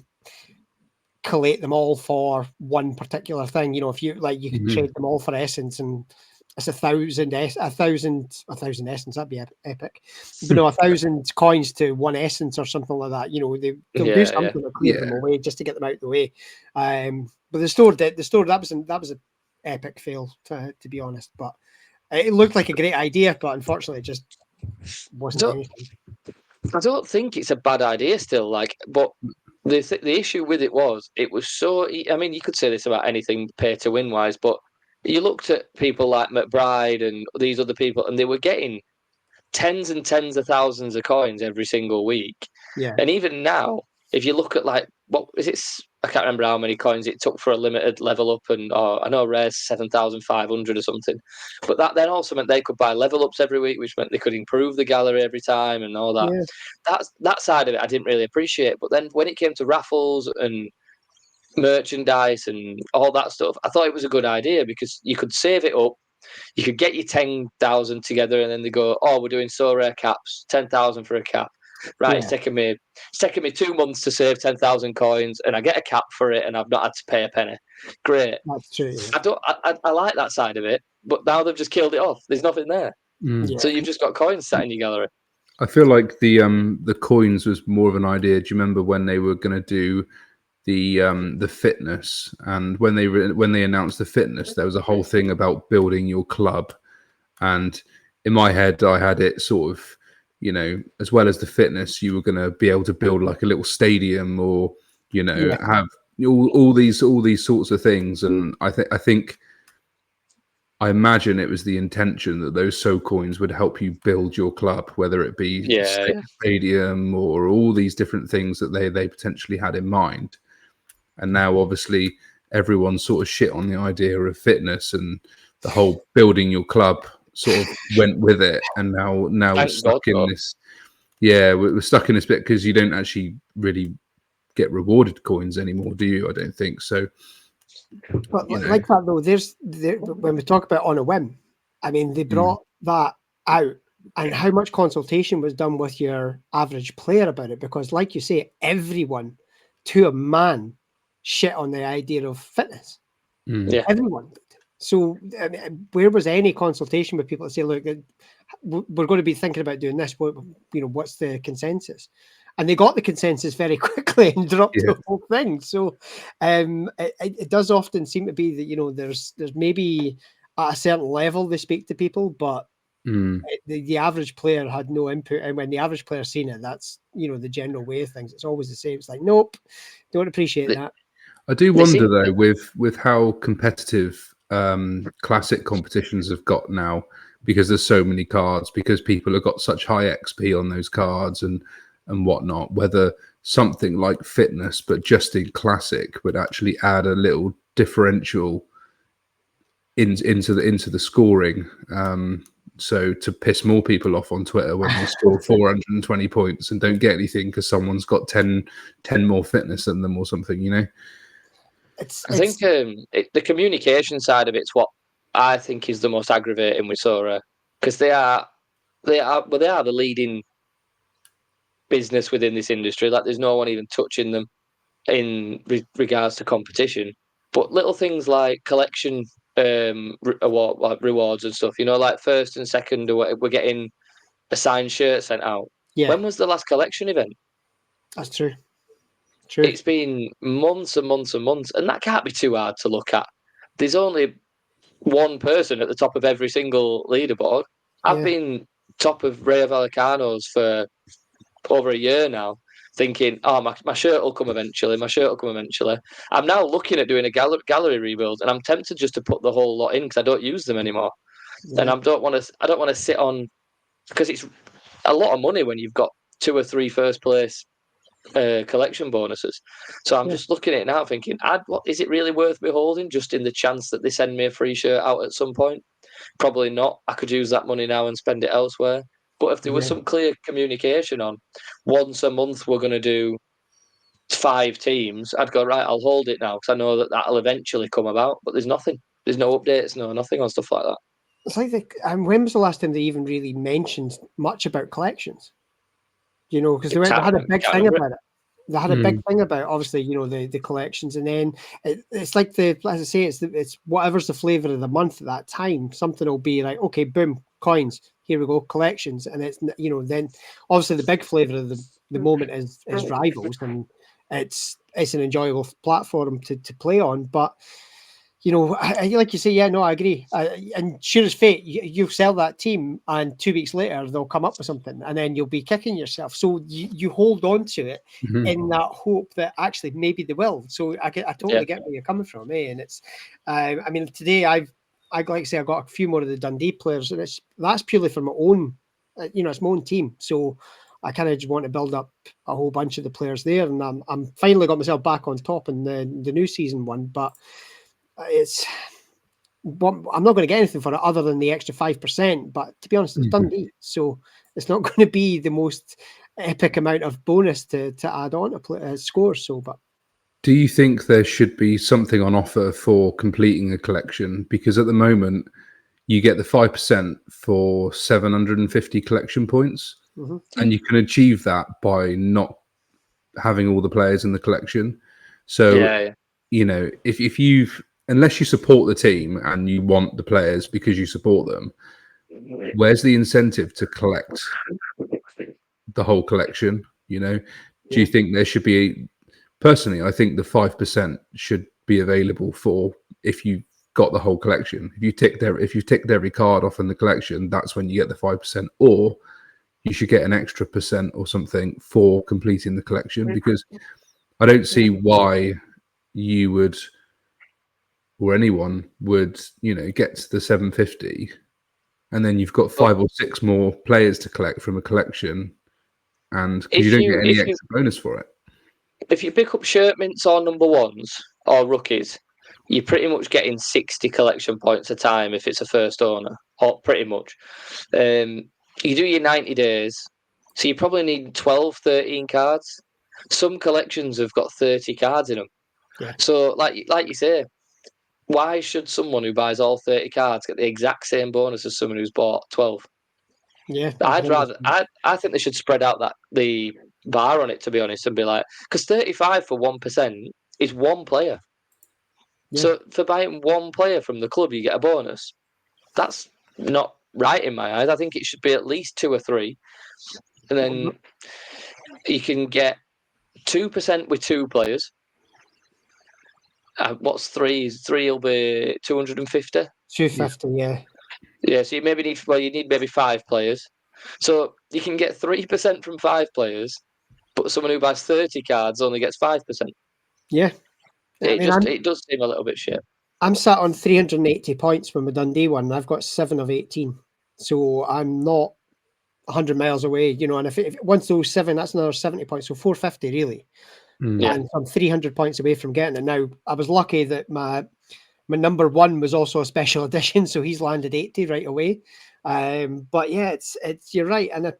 collate them all for one particular thing. You know, if you like, you could trade them all for essence, and it's 1,000 essence. That'd be epic. But no, 1,000 coins to 1 essence or something like that. You know, they'll do something to clear them away just to get them out of the way. But the store that was an epic fail, to be honest. But it looked like a great idea, but unfortunately, it just wasn't anything. I don't think it's a bad idea still. But the issue with it was so. I mean, you could say this about anything pay to win wise, but you looked at people like McBride and these other people, and they were getting tens and tens of thousands of coins every single week. Yeah. And even now, if you look at what is it? I can't remember how many coins it took for a limited level up, and I know Rare's 7,500 or something. But that then also meant they could buy level ups every week, which meant they could improve the gallery every time and all that. Yeah. That side of it I didn't really appreciate. But then when it came to raffles and merchandise and all that stuff, I thought it was a good idea because you could save it up. You could get your 10,000 together, and then they go, "Oh, we're doing Sorare caps, 10,000 for a cap." Right, it's taken me 2 months to save 10,000 coins, and I get a cap for it, and I've not had to pay a penny. Great. That's true. Yeah. I like that side of it, but now they've just killed it off. There's nothing there, so you've just got coins sat in your gallery. I feel like the coins was more of an idea. Do you remember when they were going to do the fitness, and when they announced the fitness, there was a whole thing about building your club, and in my head I had it sort of, as well as the fitness, you were going to be able to build like a little stadium, or have all these sorts of things. And I imagine it was the intention that those coins would help you build your club, whether it be stadium or all these different things that they potentially had in mind. And now obviously everyone's sort of shit on the idea of fitness, and the whole building your club sort of went with it. And now we're stuck in this. Yeah, we're stuck in this bit because you don't actually really get rewarded coins anymore, do you? I don't think so. But like that though, when we talk about on a whim, I mean, they brought that out, and how much consultation was done with your average player about it, because like you say, everyone to a man shit on the idea of fitness. Everyone did. So I mean, where was any consultation with people to say, look, we're going to be thinking about doing this, what's the consensus? And they got the consensus very quickly and dropped the whole thing. So it does often seem to be that, there's maybe at a certain level they speak to people, but the average player had no input. And when the average player's seen it, that's, the general way of things. It's always the same. It's like, nope, don't appreciate that. I do wonder though, with how competitive classic competitions have got now, because there's so many cards, because people have got such high XP on those cards and whatnot, whether something like fitness, but just in classic, would actually add a little differential into the scoring. So to piss more people off on Twitter when they score 420 points and don't get anything because someone's got 10 more fitness than them or something, I think the communication side of it's what I think is the most aggravating with Sorare, because they are the leading business within this industry. Like, there's no one even touching them in regards to competition. But little things like collection award, like rewards and stuff, like first and second, we're getting a signed shirt sent out. Yeah. When was the last collection event? That's true. It's been months and months and months, and that can't be too hard to look at. There's only one person at the top of every single leaderboard. I've been top of Ray of Alacano's for over a year now, thinking, oh, my shirt will come eventually. I'm now looking at doing a gallery rebuild, and I'm tempted just to put the whole lot in because I don't use them anymore. And I don't want to sit on, because it's a lot of money when you've got 2 or 3 first place collection bonuses. So I'm just looking at it now thinking, what is it really worth me holding, just in the chance that they send me a free shirt out at some point? Probably not. I could use that money now and spend it elsewhere. But if there was some clear communication on once a month we're going to do 5 teams, I'd go, right, I'll hold it now because I know that that'll eventually come about. But there's nothing. There's no updates, nothing on stuff like that. It's like, when was the last time they even really mentioned much about collections? Because they had a big thing about it. They had a big thing about, obviously, the collections, and then it's like as I say, it's whatever's the flavor of the month at that time. Something will be like, okay, boom, coins, here we go, collections, and it's then obviously the big flavor of the moment is rivals, and it's an enjoyable platform to play on, but. Like you say, I agree. And sure as fate, you sell that team, and 2 weeks later they'll come up with something, and then you'll be kicking yourself. So you hold on to it in that hope that actually maybe they will. So I totally get where you're coming from, And it's, I mean, today I like to say I got a few more of the Dundee players, and that's purely for my own, it's my own team. So I kind of just want to build up a whole bunch of the players there, and I'm finally got myself back on top in the new season one, but. I'm not going to get anything for it other than the extra 5%, but to be honest, it's Dundee, so it's not going to be the most epic amount of bonus to add on to scores. So, but do you think there should be something on offer for completing a collection? Because at the moment, you get the 5% for 750 collection points, and you can achieve that by not having all the players in the collection. So, if you've, unless you support the team and you want the players because you support them, where's the incentive to collect? the whole collection? You know, do you Yeah. think there should be? Personally, I think the 5% should be available for if you got the whole collection. If you ticked every card off in the collection, that's when you get the 5%. Or you should get an extra percent or something for completing the collection, because I don't see why you would, or anyone would, get to the 750 and then you've got 5 or 6 more players to collect from a collection, and because you don't get any extra bonus for it. If you pick up shirt mints or number ones or rookies, you're pretty much getting 60 collection points a time if it's a first owner, or pretty much. You do your 90 days, so you probably need 12, 13 cards. Some collections have got 30 cards in them. Yeah. So, like you say, why should someone who buys all 30 cards get the exact same bonus as someone who's bought 12? Yeah. I think they should spread out the bar on it, to be honest, and be like, because 35 for 1% is one player. Yeah. So for buying one player from the club, you get a bonus. That's not right in my eyes. I think it should be at least 2 or 3, and then you can get 2% with 2 players. What's 3? 3 will be 250. 250. Yeah. Yeah, so you need maybe 5 players. So you can get 3% from 5 players, but someone who buys 30 cards only gets 5%. Yeah. It does seem a little bit shit. I'm sat on 380 points from a Dundee one, and I've got 7 of 18. So I'm not 100 miles away, and if once those 7, that's another 70 points, so 450 really. Yeah. And I'm 300 points away from getting it. Now, I was lucky that my number 1 was also a special edition, so he's landed 80 right away. But yeah, it's you're right. And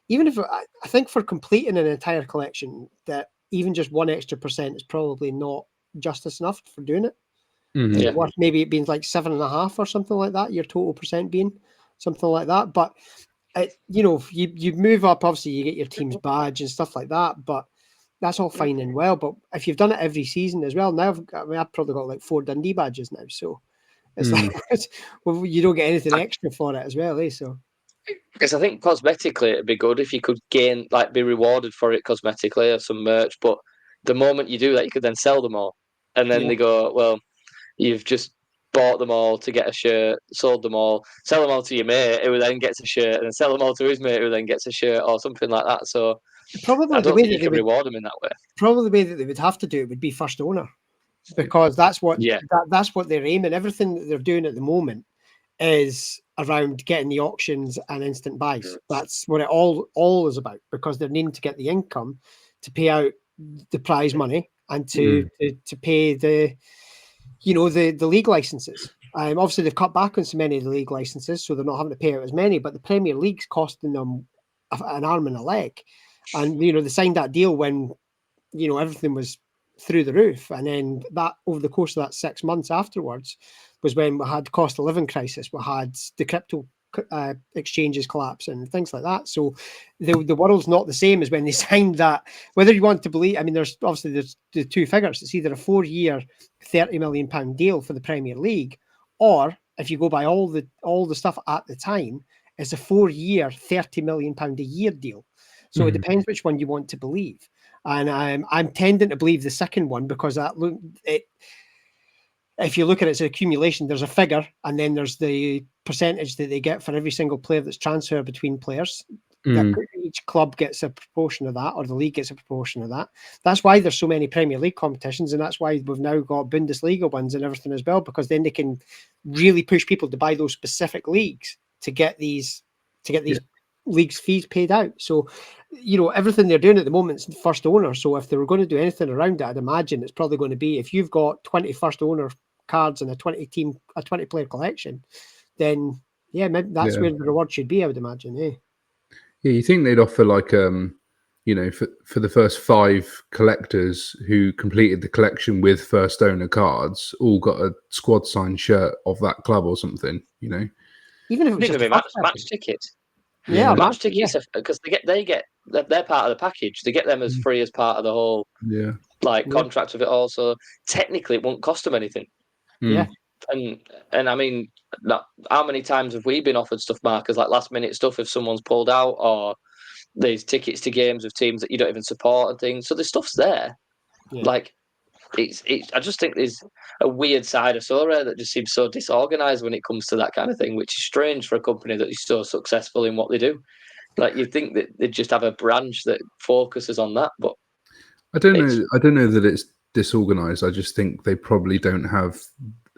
even if I think for completing an entire collection, that even just 1 extra percent is probably not justice enough for doing it. Mhm. Yeah. Worth maybe it being like 7.5 or something like that, your total percent being something like that. But you move up, obviously you get your team's badge and stuff like that, but that's all fine and well. But if you've done it every season as well, now I've probably got like 4 Dundee badges now, so it's like well, you don't get anything extra for it as well, So because I think cosmetically it'd be good if you could be rewarded for it cosmetically or some merch. But the moment you do that, you could then sell them all, and then they go, well, you've just bought them all to get a shirt, sold them all, sell them all to your mate who then gets a shirt, and then sell them all to his mate who then gets a shirt or something like that. So probably I don't think you can reward them in that way. Probably the way that they would have to do it would be first owner, because that's what that's what they're aiming. Everything that they're doing at the moment is around getting the auctions and instant buys. That's what it all is about, because they're needing to get the income to pay out the prize money and to pay the the league licenses. Obviously they've cut back on so many of the league licenses, so they're not having to pay out as many, but the Premier League's costing them an arm and a leg. And they signed that deal when everything was through the roof, and then that over the course of that 6 months afterwards was when we had cost of living crisis, we had the crypto exchanges collapse and things like that. So the world's not the same as when they signed that. Whether you want to believe, there's the 2 figures. It's either a 4-year £30 million deal for the Premier League, or if you go by all the stuff at the time, it's a 4-year £30 million a year deal. So it depends which one you want to believe. And I'm tending to believe the second one, because if you look at it as an accumulation, there's a figure, and then there's the percentage that they get for every single player that's transferred between players. That each club gets a proportion of that, or the league gets a proportion of that. That's why there's so many Premier League competitions, and that's why we've now got Bundesliga ones and everything as well, because then they can really push people to buy those specific leagues to get these leagues fees paid out. So everything they're doing at the moment is first owner. So if they were going to do anything around it, I'd imagine it's probably going to be, if you've got 20 first owner cards in a 20 player collection, then maybe that's where the reward should be, I would imagine. Yeah, you think they'd offer like for the first 5 collectors who completed the collection with first owner cards, all got a squad signed shirt of that club or something, Even if it was just match tickets. Yeah, match tickets, because they're part of the package. They get them as free as part of the whole contract of it all. So technically, it won't cost them anything. Yeah. And I mean, how many times have we been offered stuff, Mark, as like last minute stuff if someone's pulled out, or there's tickets to games of teams that you don't even support and things. So the stuff's there. Yeah. Like, it's. I just think there's a weird side of Sorare that just seems so disorganized when it comes to that kind of thing, which is strange for a company that is so successful in what they do. Like, you'd think that they'd just have a branch that focuses on that, but I don't know. I don't know that it's disorganized. I just think they probably don't have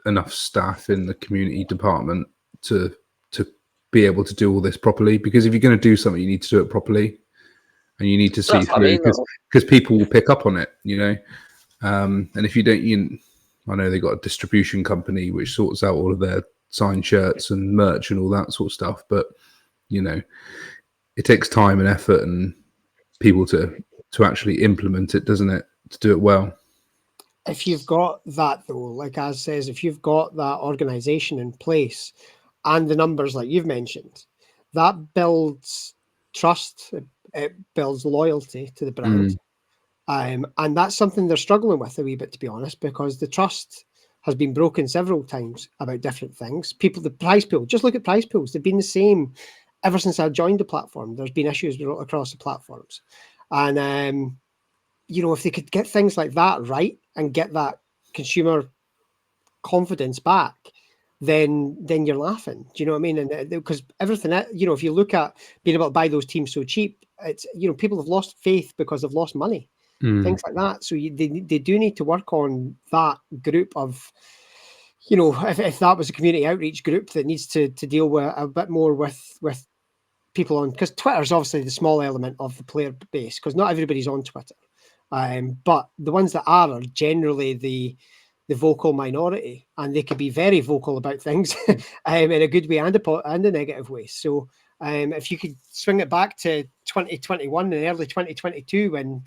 enough staff in the community department to be able to do all this properly. Because if you're going to do something, you need to do it properly, and you need to see through because people will pick up on it, you know. And if you don't, I know they got a distribution company which sorts out all of their signed shirts and merch and all that sort of stuff. But you know, it takes time and effort and people to actually implement it, doesn't it, to do it well? If you've got that, though, like Az says, if you've got that organization in place and the numbers like you've mentioned, that builds trust, it builds loyalty to the brand. And that's something they're struggling with a wee bit, to be honest, because the trust has been broken several times about different things. The prize pool, just look at prize pools. They've been the same ever since I joined the platform. There's been issues across the platforms. And, if they could get things like that right and get that consumer confidence back, then you're laughing. Do you know what I mean? And because everything, if you look at being able to buy those teams so cheap, it's, people have lost faith because they've lost money, things like that. So they do need to work on that group of, if that was a community outreach group that needs to deal with a bit more with people on, because Twitter is obviously the small element of the player base, because not everybody's on Twitter. But the ones that are generally the vocal minority, and they could be very vocal about things in a good way and a negative way. So if you could swing it back to 2021 and early 2022, when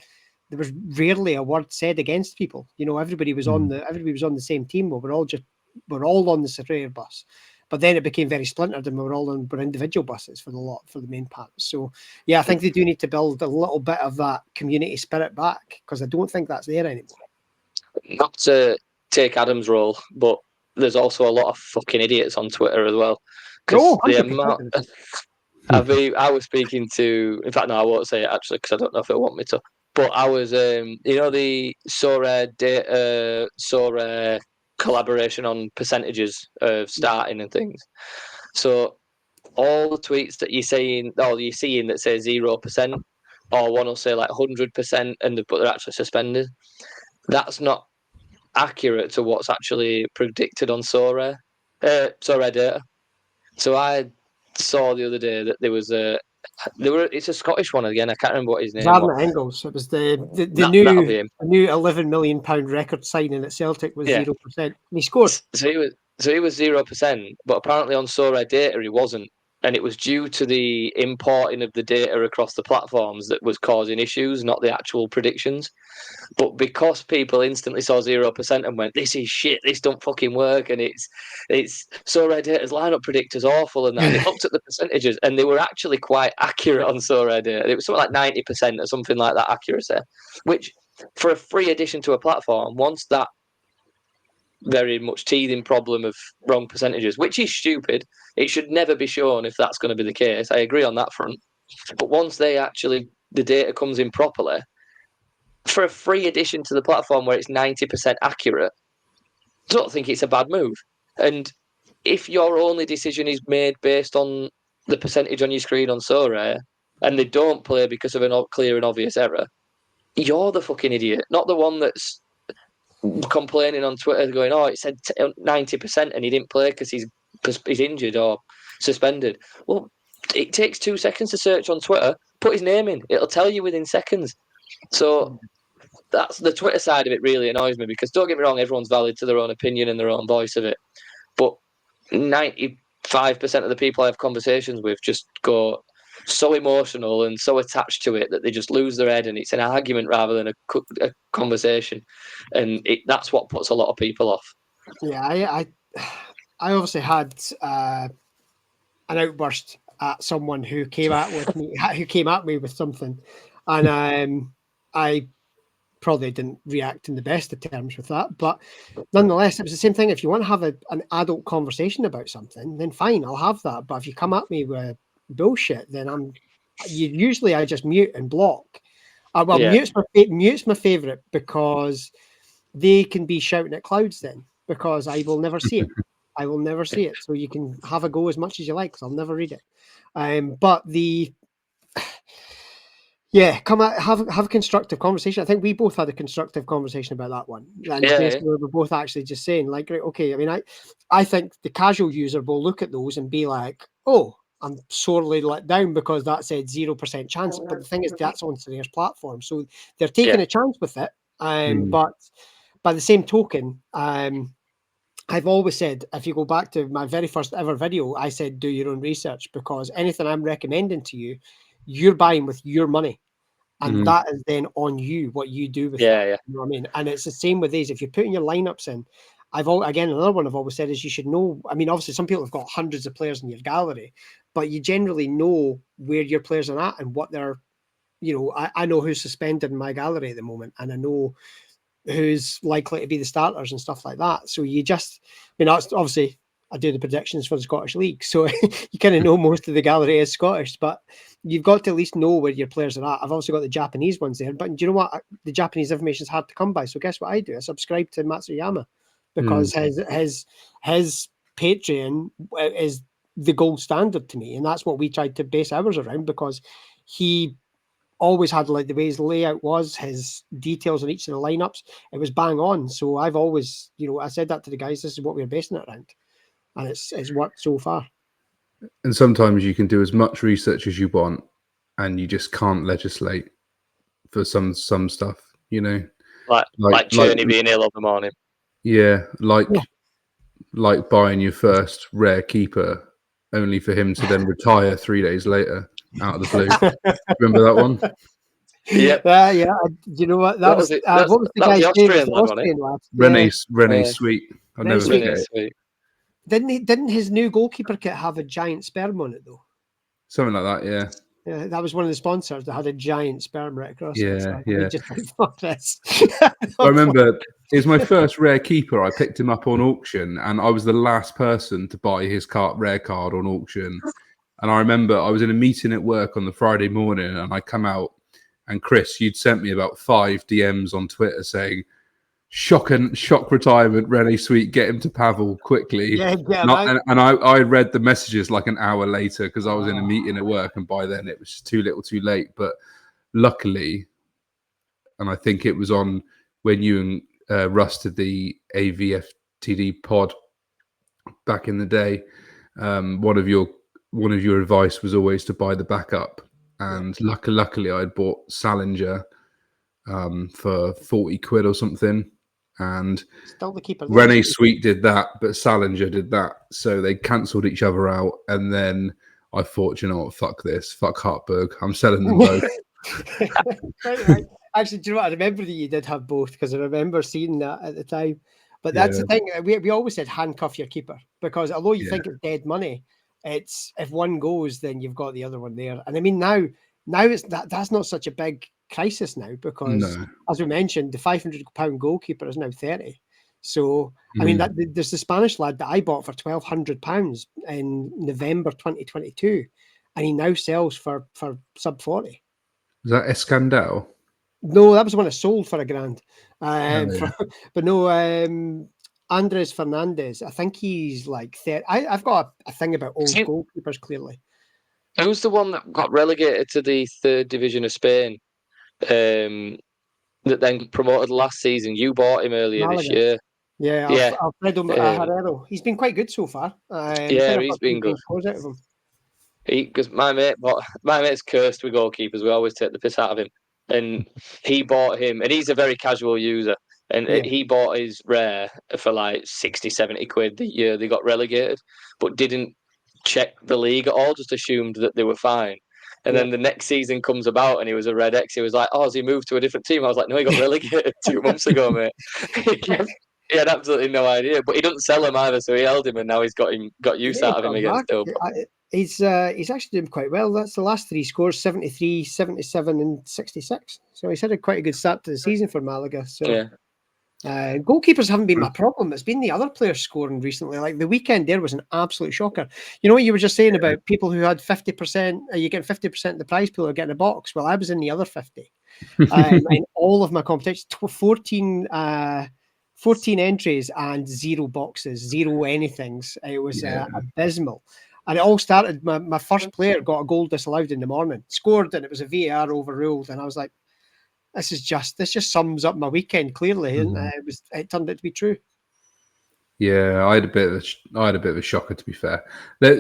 there was rarely a word said against people, everybody was on the same team. We're all on the Sorare bus. But then it became very splintered, and we're individual buses for the main part. So yeah, I think they do need to build a little bit of that community spirit back, because I don't think that's there anymore. Not to take Adam's role, but there's also a lot of fucking idiots on Twitter as well. Because the amount, I was speaking to, in fact, no, I won't say it actually, because I don't know if they'll want me to. But I was, the Sorare data, Sorare collaboration on percentages of starting and things. So all the tweets that you're seeing that say 0%, or one will say like 100%, but they're actually suspended. That's not accurate to what's actually predicted on Sorare data. So I saw the other day that it's a Scottish one again. I can't remember what his name was. Engels. It was the new £11 million record signing at Celtic was 0%. And he scored. So he was 0%, but apparently on Sorare data he wasn't, and it was due to the importing of the data across the platforms that was causing issues, not the actual predictions. But because people instantly saw 0% and went, "This is shit. This don't fucking work," and it's Sorare data's lineup predictor's awful, and that, and it looked at the percentages, and they were actually quite accurate on Sorare data. It was something like 90% or something like that accuracy, which for a free addition to a platform, once that very much teething problem of wrong percentages, which is stupid. It should never be shown if that's going to be the case. I agree on that front. But once the data comes in properly, for a free addition to the platform where it's 90% accurate, I don't think it's a bad move. And if your only decision is made based on the percentage on your screen on Sorare, and they don't play because of a clear and obvious error, you're the fucking idiot, not the one that's complaining on Twitter going, "Oh, it said 90% and he didn't play because he's injured or suspended." Well, it takes 2 seconds to search on Twitter. Put his name in; it'll tell you within seconds. So that's the Twitter side of it. Really annoys me, because don't get me wrong, everyone's valid to their own opinion and their own voice of it, but 95% of the people I have conversations with just go so emotional and so attached to it that they just lose their head, and it's an argument rather than a conversation, and that's what puts a lot of people off. Yeah, I obviously had an outburst at someone who came at me with something, and I probably didn't react in the best of terms with that, but nonetheless, it was the same thing. If you want to have an adult conversation about something, then fine, I'll have that. But if you come at me with bullshit, then I'm usually I just mute and block. Well, Yeah. mute's my favourite because they can be shouting at clouds then, because I will never see it. I will never see it. So you can have a go as much as you like, because I'll never read it. But come out, have a constructive conversation. I think we both had a constructive conversation about that one. And basically we were both actually just saying, like, right, okay, I mean, I think the casual user will look at those and be like, oh, I'm sorely let down because that said 0% chance. But the thing is, that's on Sorare's platform. So they're taking a chance with it. But by the same token, I've always said, if you go back to my very first ever video, I said, do your own research, because anything I'm recommending to you, you're buying with your money. And that is then on you, what you do with that. Yeah. You know what I mean? And it's the same with these. If you're putting your lineups in, again, another one I've always said is you should know. I mean, obviously, some people have got hundreds of players in your gallery, but you generally know where your players are at and what they're, I know who's suspended in my gallery at the moment, and I know who's likely to be the starters and stuff like that. So that's obviously I do the predictions for the Scottish League, so you kind of know most of the gallery is Scottish, but you've got to at least know where your players are at. I've also got the Japanese ones there, but do you know what? The Japanese information is hard to come by. So guess what I do? I subscribe to Matsuyama, because his Patreon is the gold standard to me, and that's what we tried to base ours around, because he always had, like, the way his layout was, his details on each of the lineups, it was bang on. So I've always, I said that to the guys, this is what we're basing it around, and it's worked so far. And sometimes you can do as much research as you want, and you just can't legislate for some stuff, like Cherney being ill of the morning. Yeah, like buying your first rare keeper only for him to then retire 3 days later out of the blue. Remember that one? Yeah. You know what? That was it. What was the guy's name? The Austrian lad. Rene Sweet. I'll never forget it. Didn't his new goalkeeper kit have a giant sperm on it though? Something like that, yeah. Yeah, that was one of the sponsors that had a giant sperm right across it. So just thought this. I remember it was my first rare keeper. I picked him up on auction, and I was the last person to buy his rare card on auction. And I remember I was in a meeting at work on the Friday morning, and I come out, and Kris, you'd sent me about 5 DMs on Twitter saying, shock retirement, Rene Sweet, get him to Pavel quickly. And I read the messages like an hour later, because I was in a meeting at work, and by then it was too little too late. But luckily, and I think it was on when you and Russ did the AVFTD pod back in the day, one of your advice was always to buy the backup. And luckily I'd bought Salinger for 40 quid or something, and still the keeper. Rene Sweet did that, but Salinger did that, so they cancelled each other out. And then I thought, you know what, fuck this, fuck Hartberg, I'm selling them both. right. Actually, do you know what? I remember that you did have both, because I remember seeing that at the time. But that's the thing, we always said handcuff your keeper, because although you think it's dead money, it's, if one goes, then you've got the other one there. And I mean, now it's that's not such a big crisis now, because as we mentioned, the £500 goalkeeper is now 30. So I mean, there's the Spanish lad that I bought for £1,200 in November 2022, and he now sells for sub 40. Is that Escandel? No, that was the one I sold for £1,000. But no, Andres Fernandez, I think he's like 30. I've got a thing about old goalkeepers, clearly. Who's the one that got relegated to the 3rd division of Spain, that then promoted last season? You bought him earlier this year. Alfredo Herrero. He's been quite good so far. He's been good. Out of him. Because my mate's cursed with goalkeepers. We always take the piss out of him, and he bought him, and he's a very casual user, and he bought his rare for like 60, 70 quid the year they got relegated, but didn't check the league at all, just assumed that they were fine. And then the next season comes about, and he was a Red X. He was like, "Oh, has he moved to a different team?" I was like, "No, he got relegated 2 months ago, mate." He had absolutely no idea, but he doesn't sell him either, so he held him, and now he's got use out of him again still. He's actually doing quite well. That's the last 3 scores: 73, 77, and 66. So he's had quite a good start to the season for Malaga. So Goalkeepers haven't been my problem. It's been the other players scoring recently. Like the weekend there was an absolute shocker. You know what you were just saying about people who had 50%, you get 50% of the prize pool are getting a box. Well, I was in the other 50. In all of my competitions, 14 entries and 0 boxes, 0 anythings. It was abysmal. And it all started, my first player got a goal disallowed in the morning, scored, and it was a VAR overruled. And I was like, this just sums up my weekend clearly, and it turned out to be true. Yeah, I had a bit of a shocker, to be fair.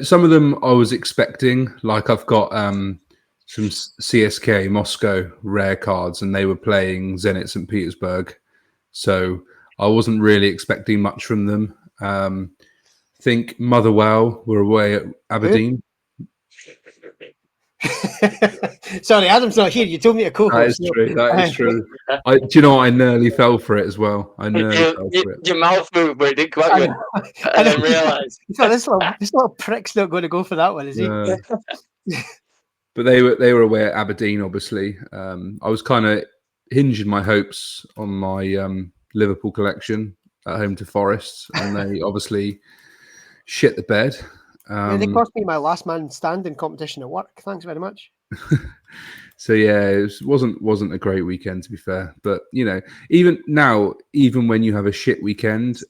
Some of them I was expecting, like I've got some CSK Moscow rare cards, and they were playing Zenit St. Petersburg, so I wasn't really expecting much from them. I think Motherwell were away at Aberdeen. Sorry, Adam's not here. You told me to co-host. That is true. That is true. Do you know what? I nearly fell for it as well. I nearly fell for it. Your mouth moved, but it didn't come out. I didn't realise. So this little prick's not going to go for that one, is he? But they were away at Aberdeen, obviously. I was kind of hinging my hopes on my Liverpool collection at home to Forest, and they obviously shit the bed. They cost me my last man standing competition at work. Thanks very much. So yeah, it wasn't a great weekend, to be fair. But even when you have a shit weekend,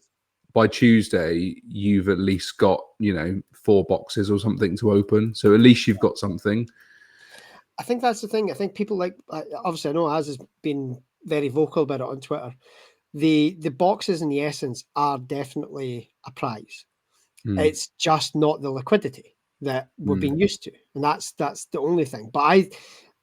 by Tuesday you've at least got 4 boxes or something to open. So at least you've got something. I think that's the thing. I think people obviously I know Az has been very vocal about it on Twitter. The boxes in the essence are definitely a prize. It's just not the liquidity that we've been used to, and that's the only thing. But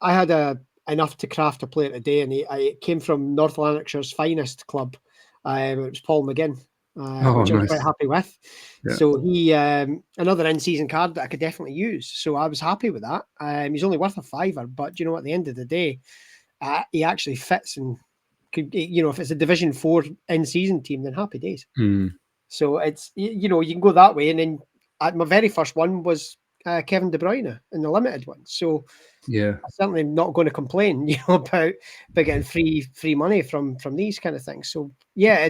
I had enough to craft a player today, and it came from North Lanarkshire's finest club. It was Paul McGinn, which I was quite happy with. Yeah. So he another in-season card that I could definitely use. So I was happy with that. He's only worth a £5, but at the end of the day, he actually fits and could, if it's a Division 4 in-season team, then happy days. So it's, you can go that way. And then my very first one was Kevin De Bruyne in the limited one. So yeah, I'm certainly not going to complain, about getting free money from these kind of things. So yeah,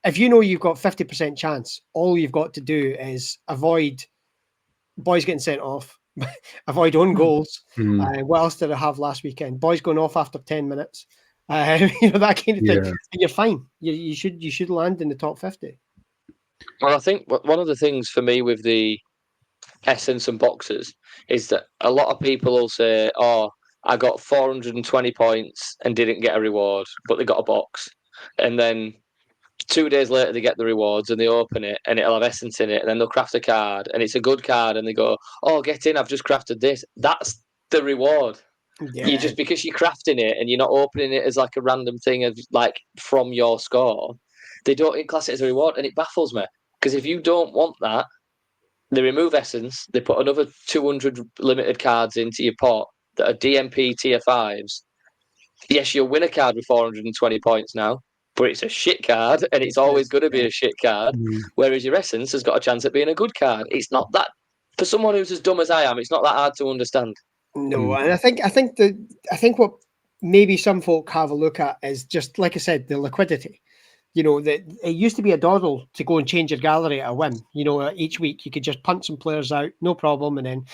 if you've got 50% chance, all you've got to do is avoid boys getting sent off, avoid own goals. What else did I have last weekend? Boys going off after 10 minutes. That kind of thing. And you're fine. You should land in the top 50. Well, I think one of the things for me with the essence and boxes is that a lot of people will say, "Oh, I got 420 points and didn't get a reward, but they got a box," and then 2 days later they get the rewards and they open it and it'll have essence in it, and then they'll craft a card and it's a good card and they go, "Oh, get in! I've just crafted this." That's the reward. Yeah. You just, because you're crafting it and you're not opening it as like a random thing of like from your score, they don't class it as a reward, and it baffles me. Because if you don't want that, they remove essence, they put another 200 limited cards into your pot that are DMP tier 5s. Yes, you'll win a card with 420 points now, but it's a shit card, and it's always going to be a shit card, whereas your essence has got a chance at being a good card. It's not that, for someone who's as dumb as I am, it's not that hard to understand. No, and I think what maybe some folk have a look at is just, like I said, the liquidity. That it used to be a doddle to go and change your gallery at a whim. Each week you could just punt some players out, no problem, and then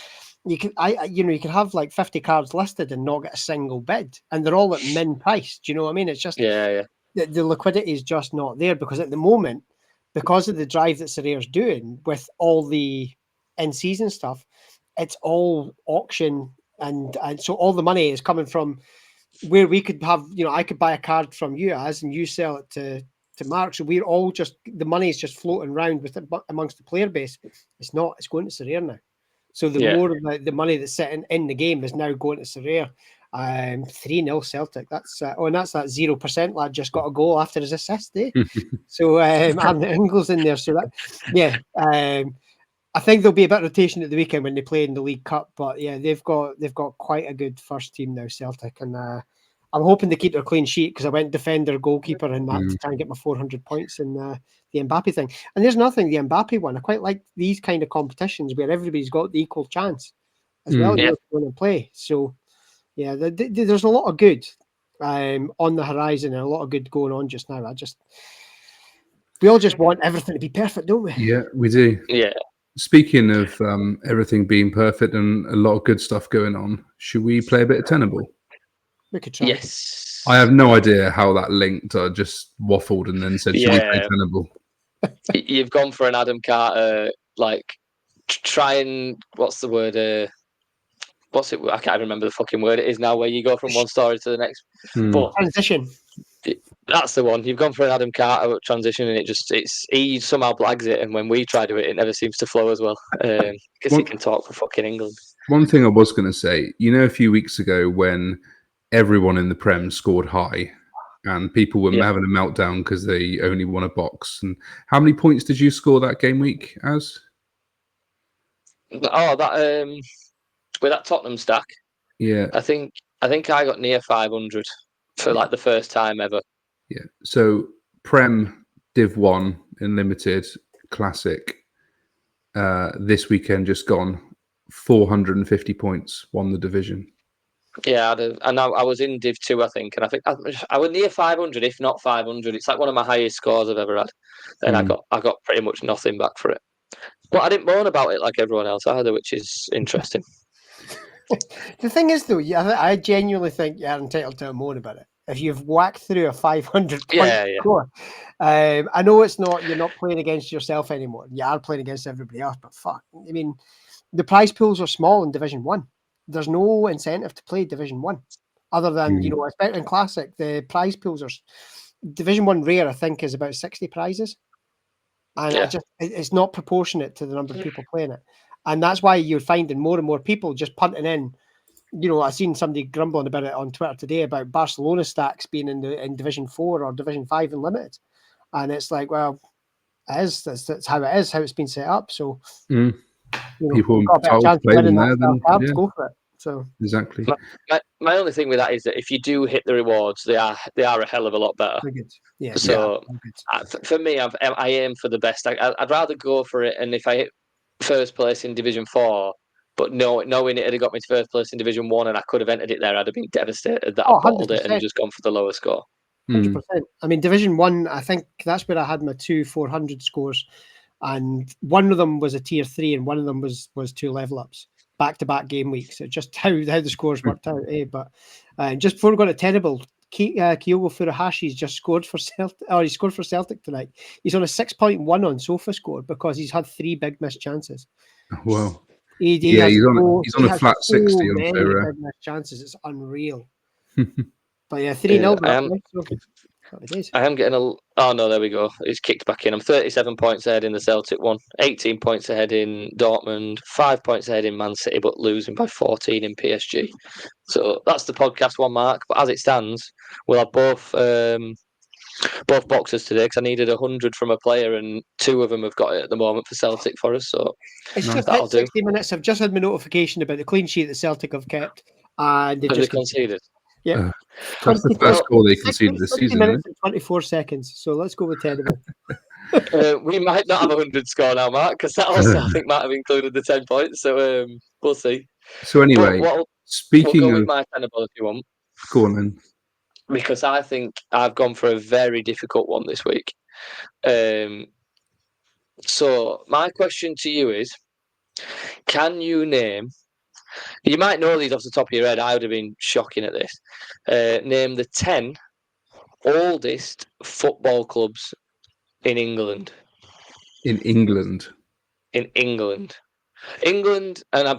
you could, you could have like 50 cards listed and not get a single bid, and they're all at min price. Do you know what I mean? It's just the liquidity is just not there, because at the moment, because of the drive that Sorare's doing with all the in-season stuff, it's all auction, and so all the money is coming from where we could have, I could buy a card from you and you sell it to Mark. So we're all just, the money is just floating around with it amongst the player base. It's not, it's going to Sorare now. So the more of the money that's sitting in the game is now going to Sorare. 3-0 Celtic. That's and that's that 0% lad just got a goal after his assist, eh? So and Ingles in there. So that I think there'll be a bit of rotation at the weekend when they play in the League Cup. But yeah, they've got quite a good first team now, Celtic, and I'm hoping to keep their clean sheet, because I went defender, goalkeeper in that to try and get my 400 points in the Mbappe thing. And there's nothing, the Mbappe one, I quite like these kind of competitions where everybody's got the equal chance as well to go and play. So yeah, there's a lot of good on the horizon, and a lot of good going on just now. We all just want everything to be perfect, don't we? Yeah, we do. Yeah. Speaking of everything being perfect and a lot of good stuff going on, should we play a bit of Tenable? We could try. Yes. I have no idea how that linked. I just waffled and then said, should we play Tenable? You've gone for an Adam Carter, like, try and, what's the word? What's it? I can't remember the fucking word it is now, where you go from one story to the next. But Transition. that's the one. You've gone for an Adam Carter transition, and he somehow blags it, and when we try to it never seems to flow as well. Because he can talk for fucking England. One thing I was going to say, a few weeks ago when everyone in the Prem scored high and people were having a meltdown because they only won a box. And how many points did you score that game week as? Oh, that with that Tottenham stack. Yeah. I think I got near 500 for like the first time ever. Yeah. So Prem Div 1 in Limited Classic this weekend just gone 450 points, won the division. Yeah, and I was in Div 2, I think, and I think I was near 500, if not 500. It's like one of my highest scores I've ever had, and I got pretty much nothing back for it. But I didn't moan about it like everyone else either, which is interesting. The thing is, though, I genuinely think you're entitled to a moan about it. If you've whacked through a 500 point score, I know you're not playing against yourself anymore. You are playing against everybody else, but fuck, I mean, the prize pools are small in Division 1. There's no incentive to play Division 1, other than, especially in Classic, the prize pools are Division 1 rare, I think, is about 60 prizes. And it's not proportionate to the number of people playing it. And that's why you're finding more and more people just punting in. I've seen somebody grumbling about it on Twitter today about Barcelona stacks being in Division 4 or Division 5 in Limited. And it's like, well, it is. That's how it is, how it's been set up. So, people got a better chance of winning that, go for it. So exactly. My only thing with that is that if you do hit the rewards, they are a hell of a lot better. Good. Yeah. So for me, I aim for the best. I'd rather go for it, and if I hit first place in Division 4, but knowing it had got me to first place in Division 1 and I could have entered it there, I'd have been devastated that I bottled it and just gone for the lower score. 100%. I mean, Division 1, I think that's where I had my 2 400 scores, and one of them was a tier 3 and one of them was 2 level ups, back-to-back game weeks. So just how the scores worked out, But just before we go to Tenable, Kyogo Furahashi's just scored for Celtic. Oh, he scored for Celtic tonight. He's on a 6.1 on Sofa score because he's had 3 big missed chances. Wow. He's on a flat 60 on Sorare. Big missed chances. It's unreal. But 3-0. I am getting oh no, there we go. It's kicked back in. I'm 37 points ahead in the Celtic one, 18 points ahead in Dortmund, 5 points ahead in Man City, but losing by 14 in PSG. So that's the podcast one mark. But as it stands, we'll have both boxes today because I needed 100 from a player, and 2 of them have got it at the moment for Celtic for us. So it's just hit 60 minutes. I've just had my notification about the clean sheet that Celtic have kept, and they've just conceded. Yeah. That's the first goal they conceded this season. 60 minutes and 24 seconds. So let's go with Tenable. We might not have 100 score now, Mark, because that also I think might have included the 10 points. So we'll see. So anyway, speaking we'll go of with my Tenable if you want. Go on then. Because I think I've gone for a very difficult one this week. So my question to you is, can you name? You might know these off the top of your head. I would have been shocking at this. Name the 10 oldest football clubs in England. In England. In England. England, and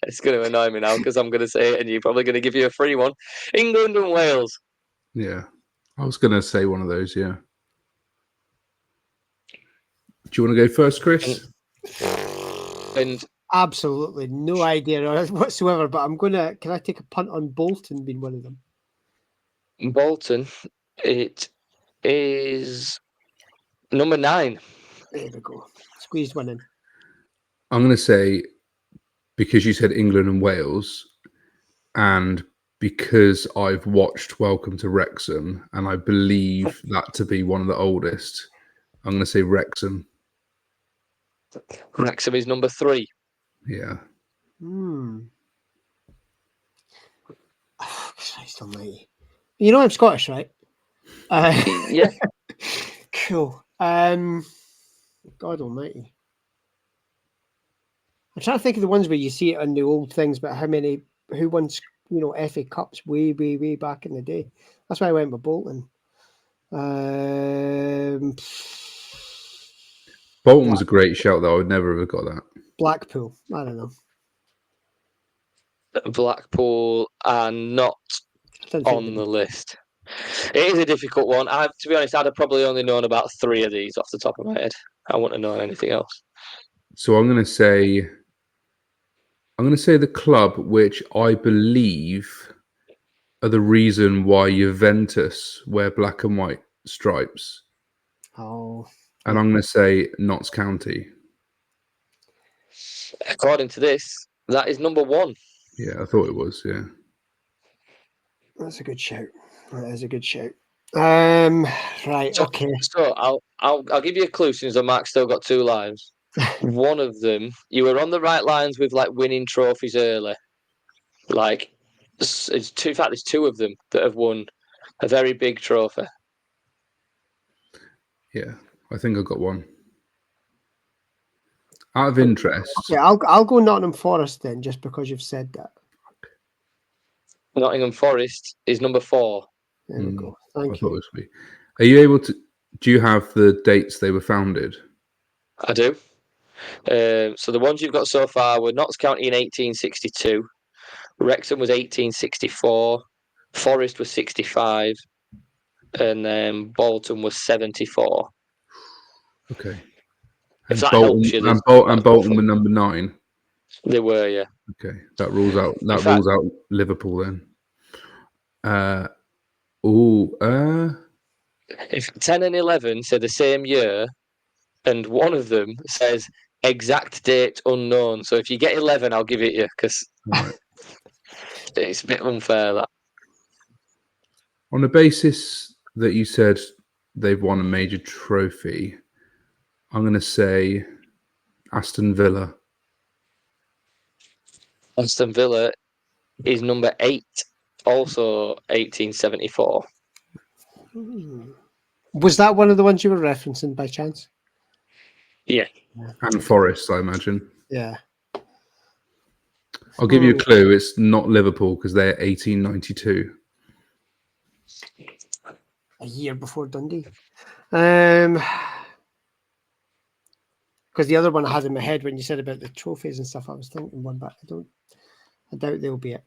it's going to annoy me now because I'm going to say it and you're probably going to give you a free one. England and Wales. Yeah. I was going to say one of those, yeah. Do you want to go first, Kris? And absolutely no idea whatsoever, but can I take a punt on Bolton being one of them? Bolton, it is number 9. There we go. Squeezed one in. I'm going to say, because you said England and Wales, and because I've watched Welcome to Wrexham, and I believe that to be one of the oldest, I'm going to say Wrexham. Wrexham is number 3. Yeah. Christ almighty. You know I'm Scottish, right? Yeah. Cool. God almighty. I'm trying to think of the ones where you see it on the old things, but who won, FA Cups way back in the day. That's why I went with Bolton. Bolton was a great shout, though. I would never have got that. Blackpool. I don't know. Blackpool are not on the list. It is a difficult one. To be honest, I'd have probably only known about 3 of these off the top of my head. I wouldn't have known anything else. So I'm going to say the club which I believe are the reason why Juventus wear black and white stripes. Oh. And I'm going to say Notts County. According to this, that is number 1. Yeah, I thought it was, yeah. That's a good shout. That is a good shout. Right, okay. So I'll give you a clue since Mark's still got 2 lives. One of them, you were on the right lines with like winning trophies early. Like, in fact, there's 2 of them that have won a very big trophy. Yeah, I think I got one. Out of interest. Okay, I'll go Nottingham Forest then, just because you've said that. Nottingham Forest is number 4. There we go. Thank you. It would be. Are you able to? Do you have the dates they were founded? I do. So the ones you've got so far were Notts County in 1862, Wrexham was 1864, Forest was 65, and then Bolton was 74. Okay. If that helps you, and Bolton were number 9. They were, yeah. Okay, that rules out Liverpool then. If 10 and 11 say the same year, and one of them says exact date unknown, so if you get 11, I'll give it you because it's a bit unfair that. On the basis that you said they've won a major trophy, I'm going to say Aston Villa. Aston Villa is number 8, also 1874. Was that one of the ones you were referencing by chance? Yeah. And Forest, I imagine. Yeah. I'll give you a clue. It's not Liverpool because they're 1892. A year before Dundee. Because the other one I had in my head when you said about the trophies and stuff, I was thinking one, but I doubt they'll be it.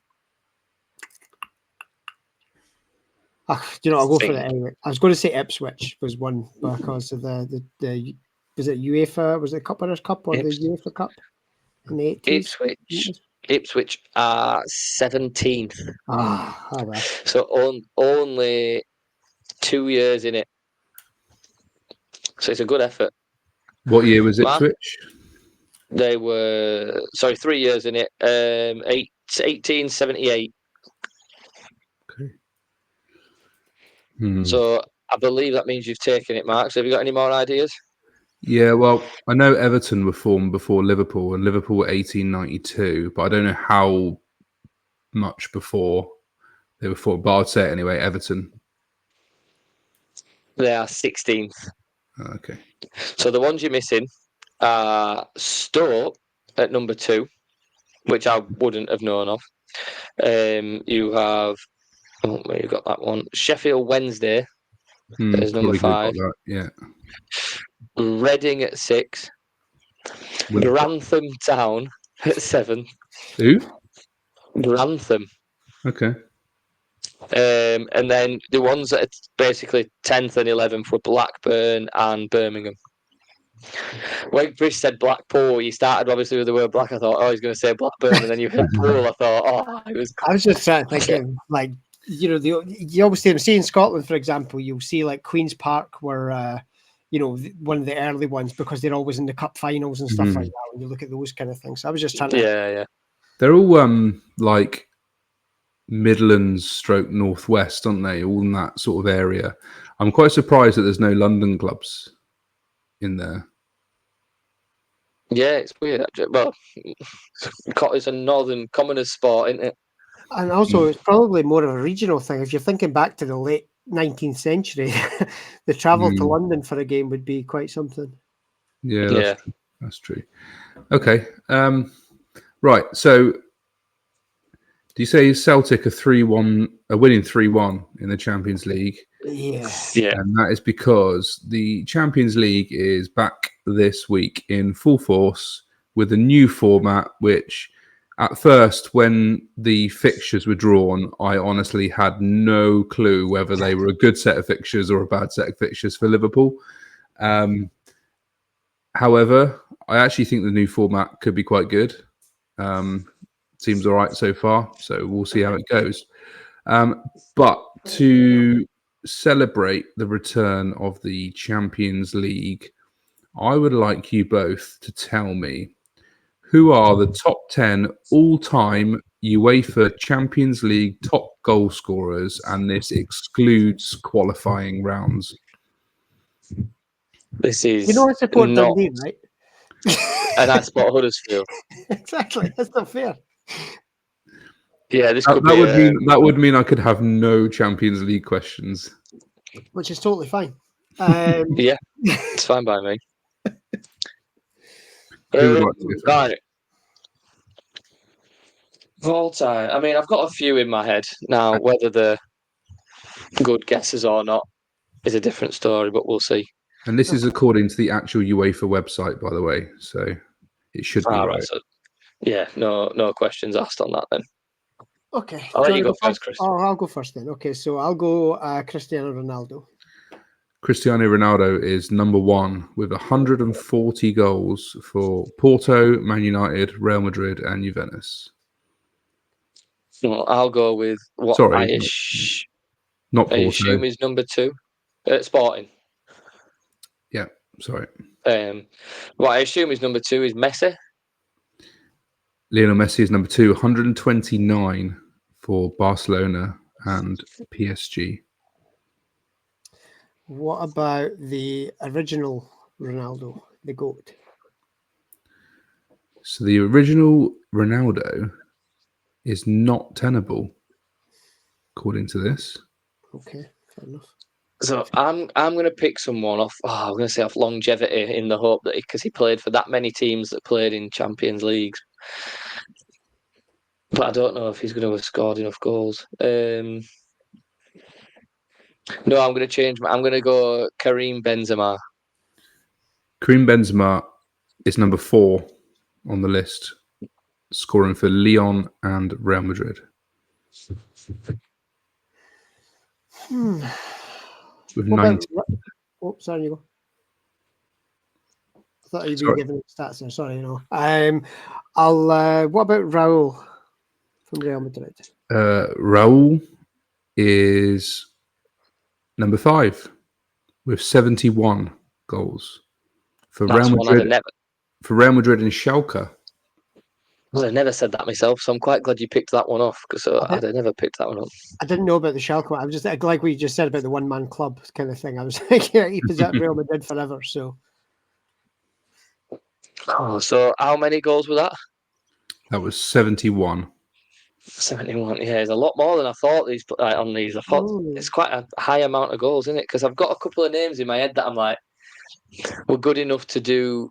I'll go for it anyway. I was going to say Ipswich was one because of the was it UEFA? Was it Cup Winners' Cup or the UEFA Cup in the 80s? Ipswich are 17th. Well. So only 2 years in it. So it's a good effort. What year was Ipswich? They were 3 years in it. 1878. Okay. So I believe that means you've taken it, Mark. So have you got any more ideas? Yeah, well, I know Everton were formed before Liverpool, and Liverpool were 1892, but I don't know how much before they were formed. But I'd say it anyway, Everton. They are 16th. Okay. So the ones you're missing are Stoke at number 2, which I wouldn't have known of. You have, where you got that one? Sheffield Wednesday is number 5. That, yeah. Reading at 6. Grantham Town at 7. Who? Grantham. Okay. And then the ones that are basically 10th and 11th were Blackburn and Birmingham. When Kris said Blackpool, you started obviously with the word black. I thought, he's going to say Blackburn, and then you hit pool. I thought, it was. I was just trying to think of, like, you obviously see in Scotland, for example, you'll see like Queen's Park were, one of the early ones because they're always in the cup finals and stuff like that. When you look at those kind of things, so I was just trying to. Yeah. They're all like Midlands / Northwest, aren't they? All in that sort of area. I'm quite surprised that there's no London clubs in there. Yeah, it's weird. Actually. Well, it's a northern commoners sport, isn't it? And also, it's probably more of a regional thing. If you're thinking back to the late 19th century, the travel to London for a game would be quite something. Yeah, Yeah. that's true. Okay. Right. So, do you say Celtic are winning 3-1 in the Champions League? Yeah. And that is because the Champions League is back this week in full force with a new format, which at first, when the fixtures were drawn, I honestly had no clue whether they were a good set of fixtures or a bad set of fixtures for Liverpool. However, I actually think the new format could be quite good. Seems all right so far, so we'll see how it goes. But to celebrate the return of the Champions League, I would like you both to tell me who are the top 10 all-time UEFA Champions League top goal scorers, and this excludes qualifying rounds. This is You know, I support not, Dundee, right? and I support Huddersfield. Exactly. That's not fair. Yeah, this That, could that be. would mean I could have no Champions League questions. Which is totally fine. Yeah, it's fine by me. Who would like to go first? Right. All time. I mean, I've got a few in my head now. Whether they're good guesses or not is a different story, but we'll see. And this is according to the actual UEFA website, by the way, so it should be right. So, yeah, no questions asked on that then. Okay. I'll let you go first, Kris. Oh, I'll go first then. Okay, so I'll go Cristiano Ronaldo. Cristiano Ronaldo is number one with 140 goals for Porto, Man United, Real Madrid, and Juventus. Well, I'll go with what Sorry, I not Porto. assume is number 2. Sporting. Yeah, sorry. What I assume is number 2 is Messi. Lionel Messi is number 2, 129 for Barcelona and PSG. What about the original Ronaldo, the GOAT? So the original Ronaldo is not tenable, according to this. Okay, fair enough. So I'm going to pick someone off. I'm going to say off longevity in the hope that because he played for that many teams that played in Champions Leagues, but I don't know if he's going to have scored enough goals. No, I'm going to change. I'm going to go Karim Benzema. Karim Benzema is number 4 on the list, scoring for Lyon and Real Madrid. With 90. Oh, sorry, you go. I thought you'd be giving stats there. Sorry, I'll. What about Raul from Real Madrid? Raul is number 5 with 71 goals for Real Madrid. For Real Madrid and Schalke. Well, I never said that myself, so I'm quite glad you picked that one off because I'd never picked that one up. I didn't know about the Schalke one. I was just like what you just said about the one-man club kind of thing. I was like, yeah, he was at Real Madrid forever. So, so how many goals were that? That was 71. 71. Yeah, it's a lot more than I thought. On these, I thought it's quite a high amount of goals, isn't it? Because I've got a couple of names in my head that I'm like, were good enough to do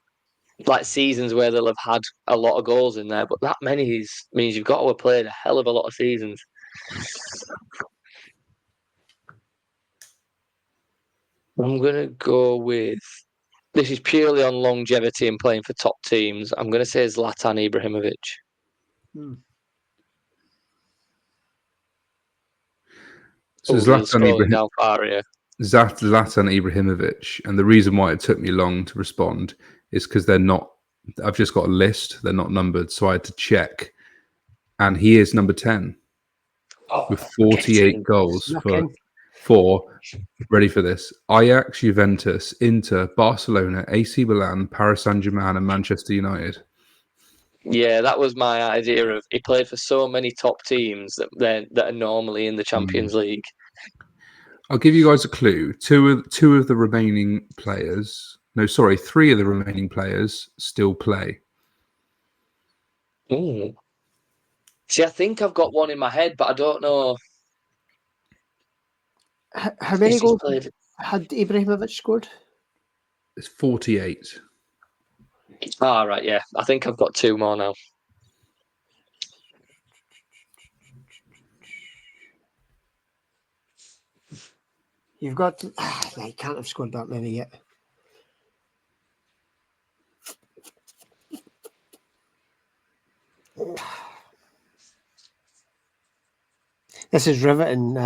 like seasons where they'll have had a lot of goals in there, but that many means you've got to have played a hell of a lot of seasons. I'm going to go with, this is purely on longevity and playing for top teams. I'm going to say Zlatan Ibrahimovic. So Zlatan Ibrahimovic, and the reason why it took me long to respond is because they're not. I've just got a list; they're not numbered, so I had to check. And he is number 10 with 48 goals for. Ready for this? Ajax, Juventus, Inter, Barcelona, AC Milan, Paris Saint-Germain, and Manchester United. Yeah, that was my idea of he played for so many top teams that are normally in the Champions League. I'll give you guys a clue. Three of the remaining players still play. Ooh. See, I think I've got one in my head, but I don't know. How many He's just goals played. had Ibrahimovic scored? It's 48. Ah, right, yeah. I think I've got 2 more now. You've got. I can't have scored that many yet. This is riveting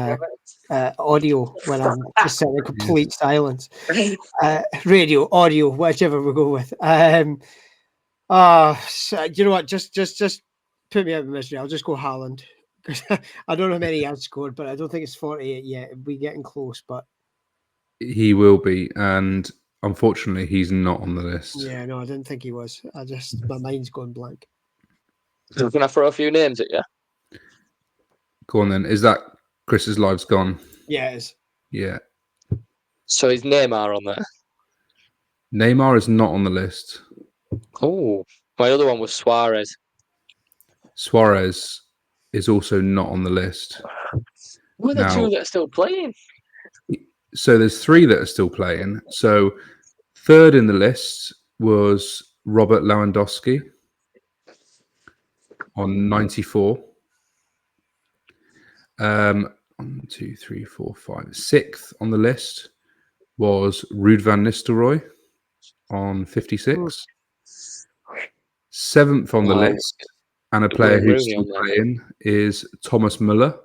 audio when I'm just sitting in complete silence. Radio, audio, whichever we go with. So, you know what? Just put me out of misery. I'll just go Haaland. I don't know how many he has scored, but I don't think it's 48 yet. We're getting close, but He will be, and unfortunately, he's not on the list. yeah, no, I didn't think he was. My mind's going blank. So can I throw a few names at you? Go on then. Is that Chris's live's gone? Yeah, it is. Yeah. So is Neymar on there? Neymar is not on the list. Oh, my other one was Suarez. Suarez is also not on the list. Who are the 2 that are still playing? So there's 3 that are still playing. So third in the list was Robert Lewandowski on 94. 1, 2, 3, 4, 5. 6th on the list was Ruud van Nistelrooy on 56. 7th on the list, and a player who's still playing, is Thomas Müller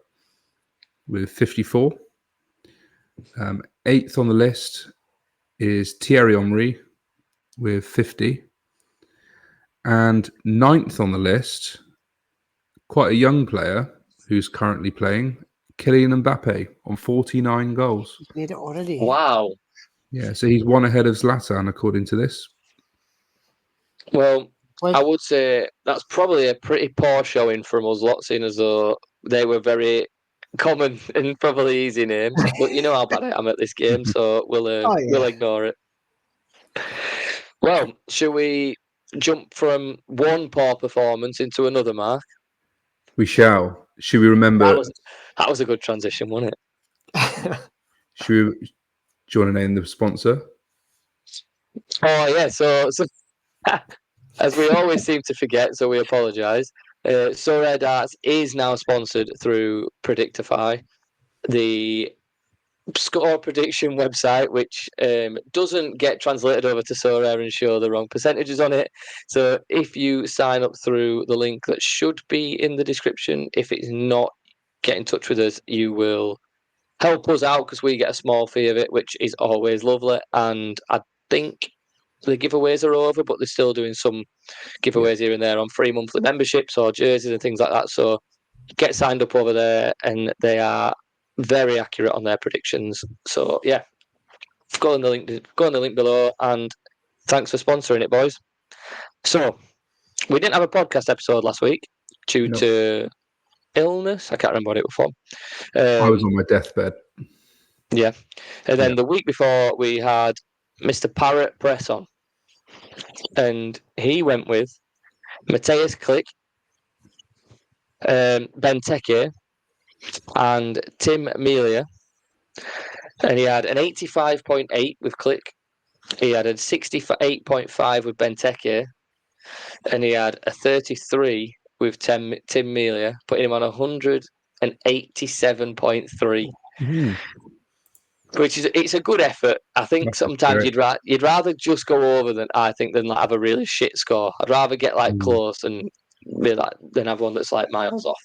with 54. 8th on the list is Thierry Henry with 50. And 9th on the list, quite a young player who's currently playing, Kylian Mbappe on 49 goals. He's made it already. Wow. Yeah, so he's 1 ahead of Zlatan, according to this. Well, I would say that's probably a pretty poor showing from us lot, seeing as though they were very common and probably easy names. But you know how bad I am at this game, so we'll ignore it. Well, shall we jump from one poor performance into another, Mark? We shall. Should we remember? That was a good transition, wasn't it? Do you want to name the sponsor? Oh yeah, so as we always seem to forget, so we apologise. Sorare Darts is now sponsored through Predictify, the score prediction website, which doesn't get translated over to Sorare and show the wrong percentages on it. So if you sign up through the link that should be in the description, if it's not, get in touch with us. You will help us out because we get a small fee of it, which is always lovely. And I think the giveaways are over, but they're still doing some giveaways here and there on free monthly memberships or jerseys and things like that. So get signed up over there, and they are very accurate on their predictions. So yeah, go on the link below, and thanks for sponsoring it, boys. So we didn't have a podcast episode last week due to illness. I can't remember what it was from. I was on my deathbed. Yeah, and then the week before we had Mr. Parrot Press on, and he went with Mateus Click, Benteke, and Tim Melia, and he had an 85.8 with Click. He had a 68.5 with Benteke, and he had a 33 with Tim Melia, putting him on 187.3. Which is it's a good effort. I think sometimes you'd rather just go over than have a really shit score. I'd rather get close and be like than have one that's like miles off.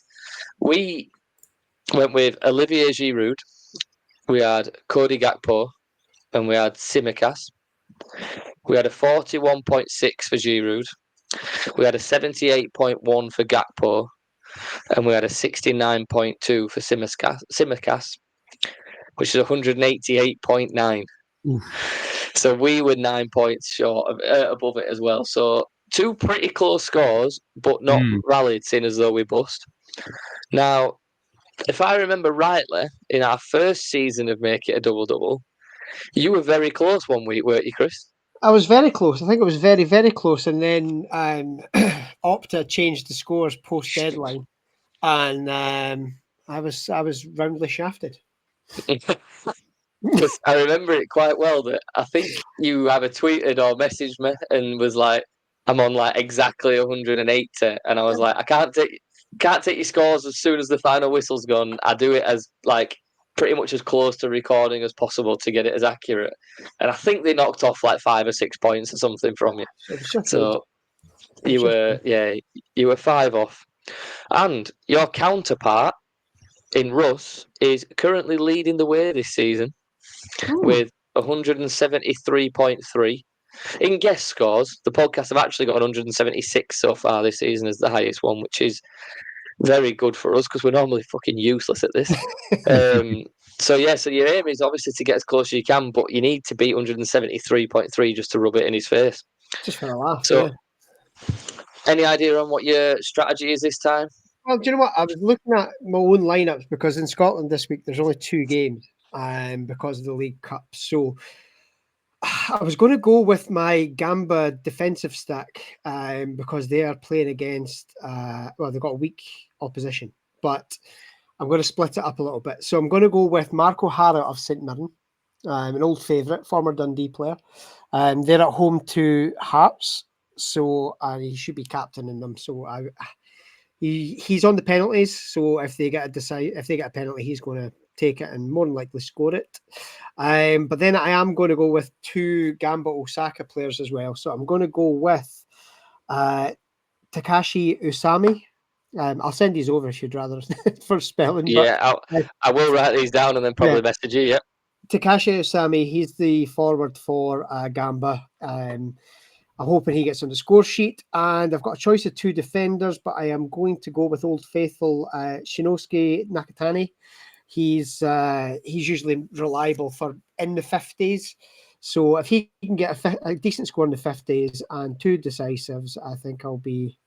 We went with Olivier Giroud. We had Cody Gakpo, and we had Tsimikas. We had a 41.6 for Giroud. We had a 78.1 for Gakpo, and we had a 69.2 for Tsimikas, which is 188.9. So we were 9 points short of above it as well. So 2 pretty close scores, but not rallied, seeing as though we bust. Now, if I remember rightly, in our first season of Make It a Double-Double, you were very close one week, weren't you, Kris? I was very close. I think it was very, very close. And then Opta changed the scores post-deadline. and I was roundly shafted. Because I remember it quite well that I think you either tweeted or messaged me and was like, I'm on like exactly 180, and I was like, I can't take your scores as soon as the final whistle's gone. I do it as like pretty much as close to recording as possible to get it as accurate. And I think they knocked off like 5 or 6 points or something from you. It was just So you were 5 off. And your counterpart in Russ is currently leading the way this season with 173.3. In guest scores, the podcast have actually got 176 so far this season as the highest one, which is very good for us because we're normally fucking useless at this. So your aim is obviously to get as close as you can, but you need to beat 173.3 just to rub it in his face. just for a laugh. So, any idea on what your strategy is this time? Well, do you know what? I was looking at my own lineups because in Scotland this week there's only 2 games because of the League Cup. So I was going to go with my Gamba defensive stack because they are playing against, they've got a weak opposition, but I'm going to split it up a little bit. So I'm going to go with Mark O'Hara of St Mirren, an old favourite, former Dundee player. They're at home to Hearts, so he should be captaining them. So he's on the penalties. So if they get a penalty, he's going to take it and more than likely score it. But then I am going to go with 2 Gamba Osaka players as well. So I'm going to go with Takashi Usami. I'll send these over if you'd rather for spelling. Yeah, I will write these down and then probably message you. Yeah. Takashi Usami, he's the forward for Gamba. I'm hoping he gets on the score sheet. And I've got a choice of 2 defenders, but I am going to go with Old Faithful Shinosuke Nakatani. He's usually reliable for in the 50s. So if he can get a decent score in the 50s and 2 decisives, I think I'll be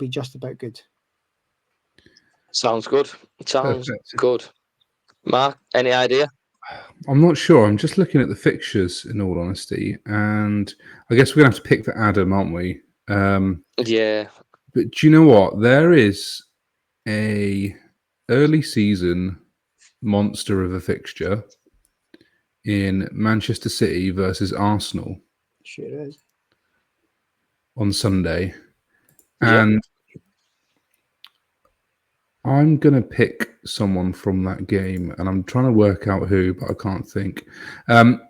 just about good. Sounds good. Good. Mark, any idea? I'm not sure. I'm just looking at the fixtures, in all honesty, and I guess we're going to have to pick for Adam, aren't we? Yeah. But do you know what? There is a early season monster of a fixture in Manchester City versus Arsenal. Sure is. On Sunday. And I'm going to pick someone from that game, and I'm trying to work out who, but I can't think. Do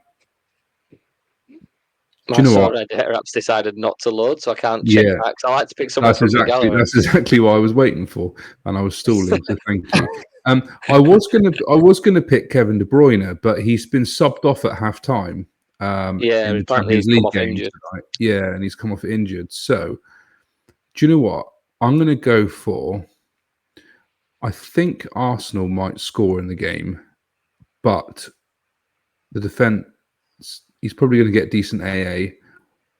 you know what? Sorare app's decided not to load, so I can't check that. I like to pick someone from the gallery. That's exactly what I was waiting for, and I was stalling. So thank you. I was gonna pick Kevin De Bruyne, but he's been subbed off at half time. In the Champions League game tonight. Yeah, and he's come off injured. So, do you know what? I'm going to go for. I think Arsenal might score in the game, but the defense, he's probably going to get decent AA.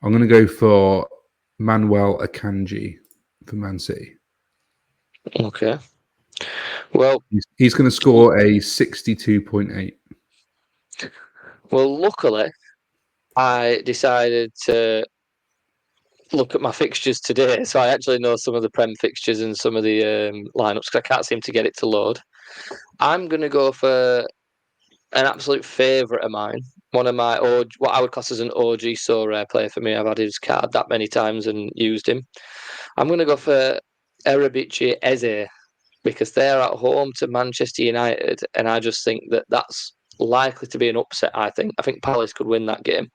I'm going to go for Manuel Akanji for Man City. Okay. Well, he's going to score a 62.8. Well, luckily, I decided to look at my fixtures today, so I actually know some of the Prem fixtures and some of the lineups because I can't seem to get it to load. I'm going to go for an absolute favourite of mine, one of my what I would class as an OG Sorare player for me. I've had his card that many times and used him. I'm going to go for Erebici Eze because they're at home to Manchester United, and I just think that that's likely to be an upset. I think Palace could win that game.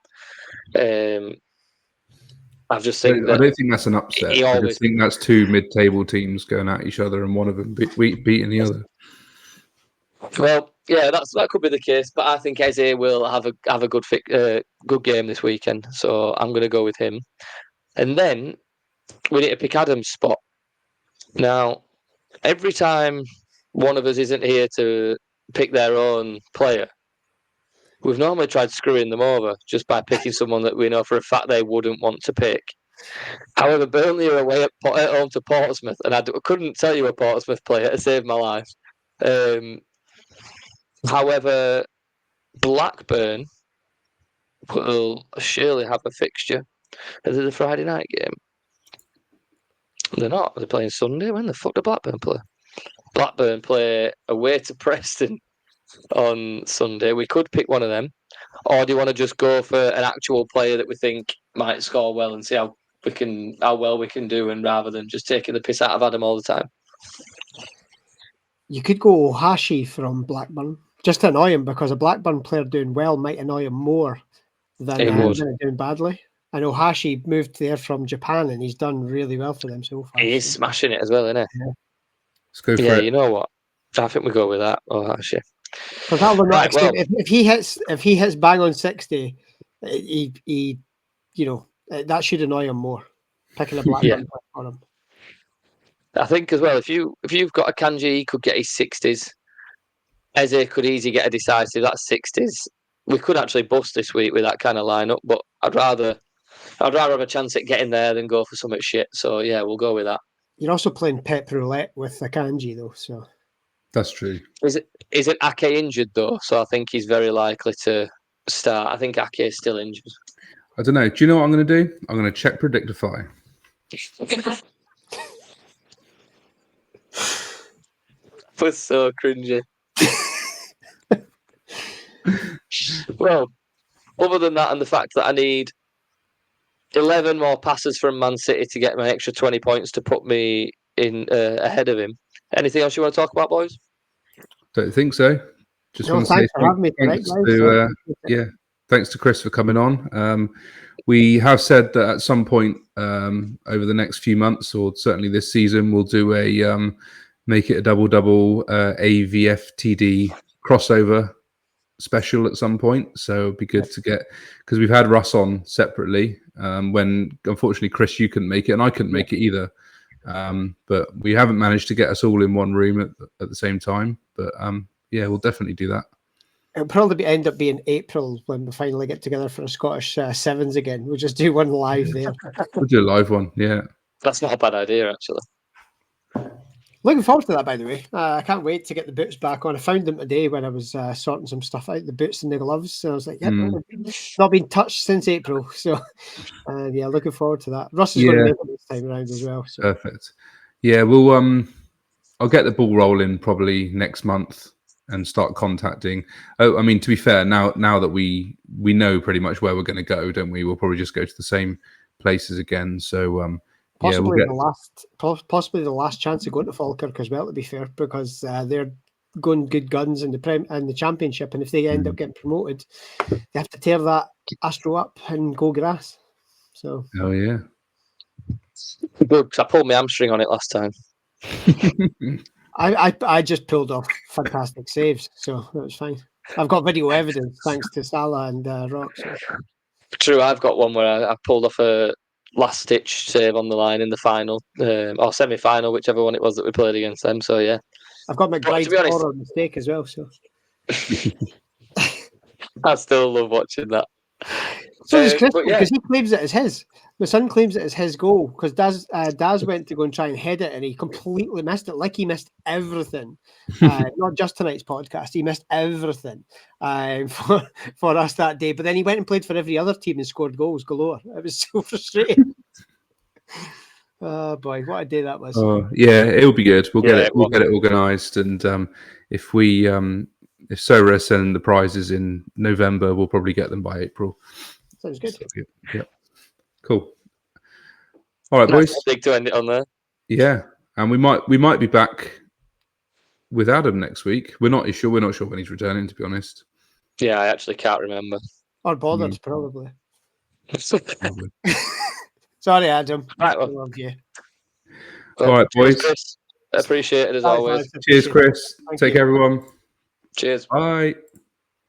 I just think I don't think that's an upset. I just think that's 2 mid-table teams going at each other, and one of them beating the other. Well, yeah, that could be the case, but I think Eze will have a good game this weekend, so I'm going to go with him. And then we need to pick Adam's spot. Now, every time one of us isn't here to pick their own player, we've normally tried screwing them over just by picking someone that we know for a fact they wouldn't want to pick. However, Burnley are away at home to Portsmouth, and I couldn't tell you a Portsmouth player to save my life. However, Blackburn will surely have a fixture. Is it a Friday night game? They're not. They're playing Sunday. When the fuck do Blackburn play? Blackburn play away to Preston on Sunday. We could pick one of them. Or do you want to just go for an actual player that we think might score well and see how well we can do, and rather than just taking the piss out of Adam all the time? You could go Hashi from Blackburn, just to annoy him, because a Blackburn player doing well might annoy him more than doing badly. I know Hashi moved there from Japan and he's done really well for them so far. He is smashing it as well, isn't he? Yeah. Let's go for it. You know what? I think we go with that. Oh, Hashi. Because that will not if he hits bang on 60, he that should annoy him more. Picking a Blackburn on him. I think as well, if you've got a Kanji, he could get his 60s. Eze could easily get a decisive. That's 60s. We could actually bust this week with that kind of lineup, but I'd rather have a chance at getting there than go for something shit. So yeah, we'll go with that. You're also playing Pep Roulette with the Kanji though, so that's true. Isn't Ake injured though? So I think he's very likely to start. I think Ake is still injured. I don't know. Do you know what I'm going to do? I'm going to check Predictify. Was so cringy. Well, other than that, and the fact that I need 11 more passes from Man City to get my extra 20 points to put me in ahead of him. Anything else you want to talk about, boys? Don't think so. Just want to say thanks to Kris for coming on. We have said that at some point over the next few months, or certainly this season, we'll do a make it a double AVFTD crossover special at some point. So it'd be good to get, because we've had Russ on separately when unfortunately Kris, you couldn't make it and I couldn't make it either. But we haven't managed to get us all in one room at the same time. But we'll definitely do that. It'll probably end up being April when we finally get together for a Scottish Sevens again. We'll just do one live there. We'll do a live one, yeah. That's not a bad idea, actually. Looking forward to that, by the way. I can't wait to get the boots back on. I found them today when I was sorting some stuff out, the boots and the gloves. So I was like, not been touched since April. So, looking forward to that. Russ is going to make it this time around as well. So. Perfect. Yeah, we'll. I'll get the ball rolling probably next month and start contacting. Oh, I mean, to be fair, now that we know pretty much where we're going to go, don't we? We'll probably just go to the same places again. So. Possibly the last chance of going to Falkirk as well, to be fair, because they're going good guns in the Championship, and if they end up getting promoted, they have to tear that Astro up and go grass. So. Oh yeah. Good, because I pulled my hamstring on it last time. I just pulled off fantastic saves, so that was fine. I've got video evidence thanks to Salah and Rock. So. True, I've got one where I pulled off a last-ditch save on the line in the final or semi-final, whichever one it was that we played against them. So yeah, I've got McBride's horror mistake as well. So I still love watching that. So does Kris, because he claims it as his. My son claims it as his goal because Daz went to go and try and head it and he completely missed it. Like he missed everything. Not just tonight's podcast. He missed everything for us that day. But then he went and played for every other team and scored goals galore. It was so frustrating. Oh boy, what a day that was. Oh yeah, it'll be good. We'll get it organised, and if Sorare send the prizes in November, we'll probably get them by April. Sounds good. Yeah. Cool. All right, boys. Big to end it on there. Yeah, and we might be back with Adam next week. We're not sure when he's returning, to be honest. Yeah, I actually can't remember. Or bothered, probably. Sorry, Adam. Right, I love you. All right, boys. Chris. Appreciate it as always. Cheers, Kris. Take care, everyone. Cheers. Bye.